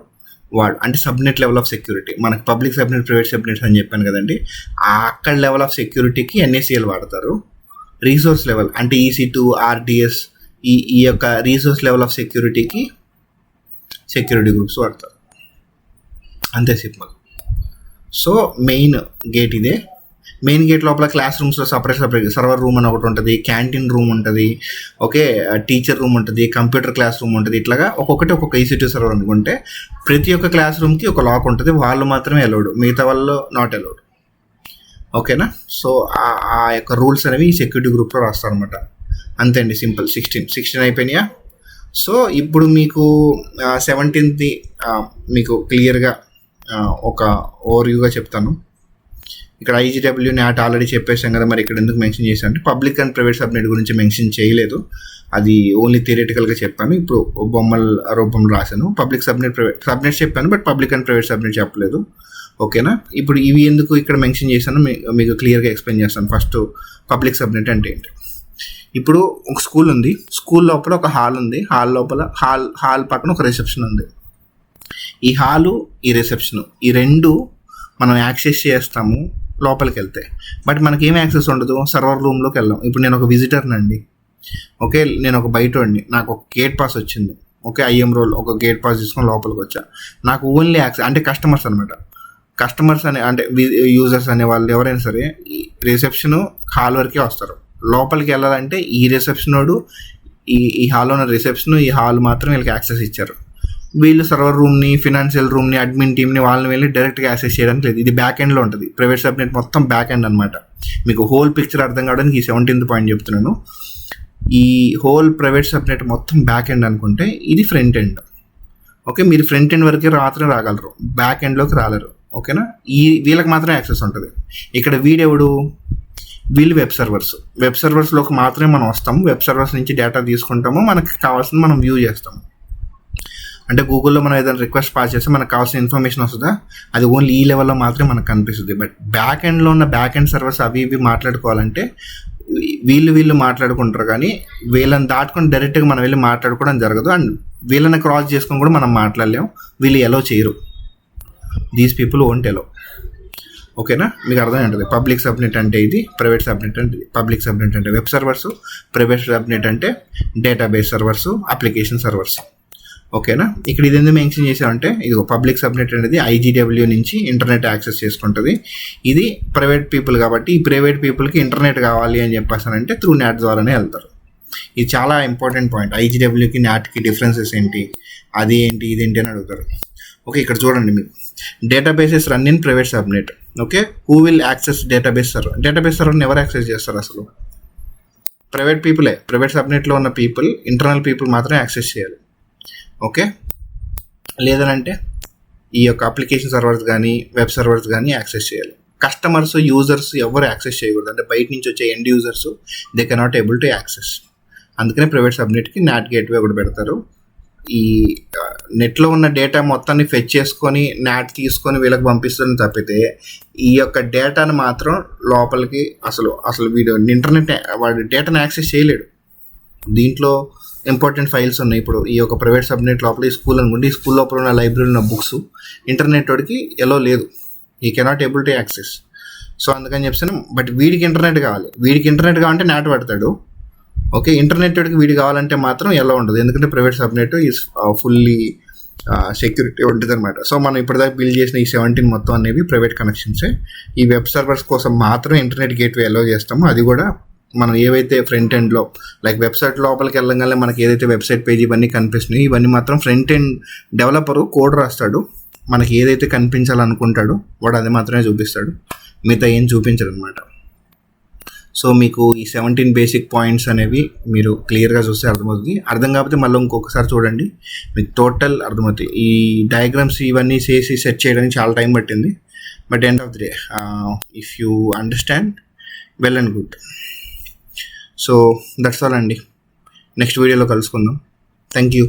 వాడు, అంటే సబ్నెట్ లెవెల్ ఆఫ్ సెక్యూరిటీ. మనకు పబ్లిక్ సబ్నెట్, ప్రైవేట్ సబ్నెట్స్ అని చెప్పాను కదండి, అక్కడ లెవెల్ ఆఫ్ సెక్యూరిటీకి NACL వాడతారు. రీసోర్స్ లెవెల్ అంటే EC2, RDS ఈ యొక్క రీసోర్స్ లెవెల్ ఆఫ్ సెక్యూరిటీకి సెక్యూరిటీ గ్రూప్స్ వాడతారు. అంతే సింపుల్. సో మెయిన్ గేట్ ఇదే. మెయిన్ గేట్ లోపల క్లాస్ రూమ్స్లో సపరేట్ సర్వర్ రూమ్ అని ఒకటి ఉంటుంది, క్యాంటీన్ రూమ్ ఉంటుంది, ఓకే, టీచర్ రూమ్ ఉంటుంది, కంప్యూటర్ క్లాస్ రూమ్ ఉంటుంది. ఇట్లాగా ఒక్కొక్కటి ఒక్కొక్క EC2 సర్వర్ అనుకుంటే ప్రతి ఒక్క క్లాస్ రూమ్కి ఒక లాక్ ఉంటుంది. వాళ్ళు మాత్రమే అలౌడ్, మిగతా వాళ్ళు నాట్ అలౌడ్. ఓకేనా? సో ఆ యొక్క రూల్స్ అనేవి ఈ సెక్యూరిటీ గ్రూప్లో రాస్తారు అనమాట. అంతే అండి, సింపుల్. 16 అయిపోయినాయా? సో ఇప్పుడు మీకు 17th మీకు క్లియర్గా ఒక ఓవర్వ్యూగా చెప్తాను. ఇక్కడ IGW NAT ఆల్రెడీ చెప్పేసాం కదా, మరి ఇక్కడ ఎందుకు మెన్షన్ చేశాను అంటే పబ్లిక్ అండ్ ప్రైవేట్ సబ్నెట్ గురించి మెన్షన్ చేయలేదు, అది ఓన్లీ థియరిటికల్గా చెప్పాను. ఇప్పుడు బొమ్మల రూపంలో రాశాను. పబ్లిక్ సబ్నెట్, ప్రైవేట్ సబ్నెట్ చెప్పాను, but public and private subnet చెప్పలేదు. ఓకేనా? ఇప్పుడు ఇవి ఎందుకు ఇక్కడ మెన్షన్ చేశాను మీకు క్లియర్గా ఎక్స్ప్లెయిన్ చేస్తాను. ఫస్ట్ పబ్లిక్ సబ్నెట్ అంటే ఏంటి. ఇప్పుడు ఒక స్కూల్ ఉంది, స్కూల్ లోపల ఒక హాల్ ఉంది, హాల్ లోపల హాల్ పక్కన ఒక రిసెప్షన్ ఉంది. ఈ హాలు ఈ రిసెప్షన్ ఈ రెండు మనం యాక్సెస్ చేస్తాము లోపలికి వెళ్తే, బట్ మనకేం యాక్సెస్ ఉండదు, సర్వర్ రూమ్లోకి వెళ్ళాం. ఇప్పుడు నేను ఒక విజిటర్ని అండి, ఓకే, నేను ఒక బయటోడిని, నాకు ఒక గేట్ పాస్ వచ్చింది, ఓకే, IM రోల్ ఒక గేట్ పాస్ తీసుకొని లోపలికి వచ్చా. నాకు ఓన్లీ యాక్సెస్ అంటే కస్టమర్స్ అనమాట, కస్టమర్స్ అంటే యూజర్స్ అనే వాళ్ళు ఎవరైనా సరే రిసెప్షన్ హాల్ వరకే వస్తారు. లోపలికి వెళ్ళాలంటే ఈ రిసెప్షనోడు ఈ హాల్లో ఉన్న రిసెప్షన్ ఈ హాల్ మాత్రం వీళ్ళకి యాక్సెస్ ఇచ్చారు. వీళ్ళు సర్వర్ రూమ్ని, ఫినాన్షియల్ రూమ్ని, అడ్మిన్ టీమ్ని వాళ్ళని వెళ్ళి డైరెక్ట్గా యాక్సెస్ చేయడానికి లేదు. ఇది బ్యాక్ ఎండ్లో ఉంటుంది. ప్రైవేట్ సబ్నెట్ మొత్తం బ్యాక్ ఎండ్ అనమాట. మీకు హోల్ పిక్చర్ అర్థం కావడానికి ఈ 17th పాయింట్ చెప్తున్నాను. ఈ హోల్ ప్రైవేట్ సబ్నెట్ మొత్తం బ్యాక్ ఎండ్ అనుకుంటే ఇది ఫ్రంట్ ఎండ్. ఓకే, మీరు ఫ్రంట్ ఎండ్ వరకే మాత్రమే రాగలరు, బ్యాక్ ఎండ్లోకి రాలేరు. ఓకేనా? వీళ్ళకి మాత్రమే యాక్సెస్ ఉంటుంది. ఇక్కడ వీడెవడు? వీళ్ళు వెబ్ సర్వర్స్లోకి మాత్రమే మనం వస్తాము. వెబ్ సర్వర్స్ నుంచి డేటా తీసుకుంటాము, మనకి కావాల్సింది మనం వ్యూ చేస్తాము. అంటే గూగుల్లో మనం ఏదైనా రిక్వెస్ట్ పాస్ చేస్తే మనకు కావాల్సిన ఇన్ఫర్మేషన్ వస్తుందా, అది ఓన్లీ ఈ లెవెల్లో మాత్రమే మనకు కనిపిస్తుంది. బట్ బ్యాక్ ఎండ్లో ఉన్న బ్యాక్ ఎండ్ సర్వర్స్ అవి ఇవి మాట్లాడుకోవాలంటే వీళ్ళు మాట్లాడుకుంటారు, కానీ వీళ్ళని దాటుకొని డైరెక్ట్గా మనం వెళ్ళి మాట్లాడుకోవడం జరగదు. అండ్ వీళ్ళని క్రాస్ చేసుకొని కూడా మనం మాట్లాడలేము. వీళ్ళు ఎలో చేయరు, దీస్ పీపుల్ ఓంట్ ఎలో. ఓకేనా? మీకు అర్థమై ఉంటుంది. పబ్లిక్ సబ్నెట్ అంటే ఇది, ప్రైవేట్ సబ్నెట్ అంటే పబ్లిక్ సబ్నెట్ అంటే వెబ్ సర్వర్స్, ప్రైవేట్ సబ్నెట్ అంటే డేటాబేస్ సర్వర్స్, అప్లికేషన్ సర్వర్స్. ఓకేనా? ఇక్కడ ఇది ఎందుకు మెన్షన్ చేసామంటే ఇది పబ్లిక్ సబ్నెట్ అనేది IGW నుంచి ఇంటర్నెట్ యాక్సెస్ చేసుకుంటుంది. ఇది ప్రైవేట్ పీపుల్ కాబట్టి ఈ ప్రైవేట్ పీపుల్కి ఇంటర్నెట్ కావాలి అని చెప్పేసానంటే త్రూ NAT ద్వారానే వెళ్తారు. ఇది చాలా ఇంపార్టెంట్ పాయింట్. IGWకి NATకి డిఫరెన్సెస్ ఏంటి, అది ఏంటి, ఇదేంటి అని అడుగుతారు. ఓకే, ఇక్కడ చూడండి, మీకు databases run in private subnet. Okay, who will access database server? Database సర్వర్ని ఎవరు యాక్సెస్ చేస్తారు? అసలు ప్రైవేట్ పీపులే. ప్రైవేట్ సబ్నెట్లో ఉన్న పీపుల్, ఇంటర్నల్ పీపుల్ మాత్రమే యాక్సెస్ చేయాలి. ఓకే, లేదనంటే ఈ యొక్క అప్లికేషన్ సర్వర్స్ కానీ వెబ్ సర్వర్స్ కానీ యాక్సెస్ చేయాలి. కస్టమర్స్, యూజర్స్ ఎవరు యాక్సెస్ చేయకూడదు. అంటే బయట నుంచి వచ్చే end users they cannot able to access. అందుకనే ప్రైవేట్ సబ్నెట్కి NAT గేట్వే ఒకటి పెడతారు. ఈ నెట్లో ఉన్న డేటా మొత్తాన్ని ఫెచ్ చేసుకొని NAT తీసుకొని వీళ్ళకి పంపిస్తుంది తప్పితే ఈ యొక్క డేటాను మాత్రం లోపలికి అసలు వీడు ఇంటర్నెట్ వాడి డేటాను యాక్సెస్ చేయలేడు. దీంట్లో ఇంపార్టెంట్ ఫైల్స్ ఉన్నాయి. ఇప్పుడు ఈ యొక్క ప్రైవేట్ సబ్నెట్ లోపల ఈ స్కూల్ అనుకుంటే ఈ స్కూల్ లోపల ఉన్న లైబ్రరీ ఉన్న బుక్స్ ఇంటర్నెట్ వాడికి ఎలా లేదు, ఈ cannot able to access. So అందుకని చెప్తాను. బట్ వీడికి ఇంటర్నెట్ కావాలి, వీడికి ఇంటర్నెట్ కావాలంటే NAT వాడతాడు. ఓకే, ఇంటర్నెట్ వాడికి వీడి కావాలంటే మాత్రం ఎలా ఉండదు, ఎందుకంటే private subnet is fully security ఉంటుంది అనమాట. సో మనం ఇప్పటిదాకా బిల్డ్ చేసిన ఈ 17 మొత్తం అనేవి ప్రైవేట్ కనెక్షన్సే. ఈ వెబ్ సర్వర్స్ కోసం మాత్రం ఇంటర్నెట్ గేట్వే ఎలా చేస్తామో అది కూడా మనం ఏవైతే ఫ్రంట్ ఎండ్లో లైక్ వెబ్సైట్ లోపలికి వెళ్ళగానే మనకి ఏదైతే వెబ్సైట్ పేజ్ ఇవన్నీ కనిపిస్తున్నాయి, ఇవన్నీ మాత్రం ఫ్రంట్ ఎండ్ డెవలపరు కోడ్ రాస్తాడు. మనకి ఏదైతే కనిపించాలనుకుంటాడో వాడు అది మాత్రమే చూపిస్తాడు, మిగతా ఏం చూపించడు అనమాట. సో మీకు ఈ 17 బేసిక్ పాయింట్స్ అనేవి మీరు క్లియర్గా చూస్తే అర్థమవుతుంది. అర్థం కాకపోతే మళ్ళీ ఇంకొకసారి చూడండి, మీకు టోటల్ అర్థమవుతుంది. ఈ డయాగ్రామ్స్ ఇవన్నీ చేసి సెట్ చేయడానికి చాలా టైం పట్టింది. But end of the day if you understand well and good. So that's all అండి. నెక్స్ట్ వీడియోలో కలుసుకుందాం. Thank you.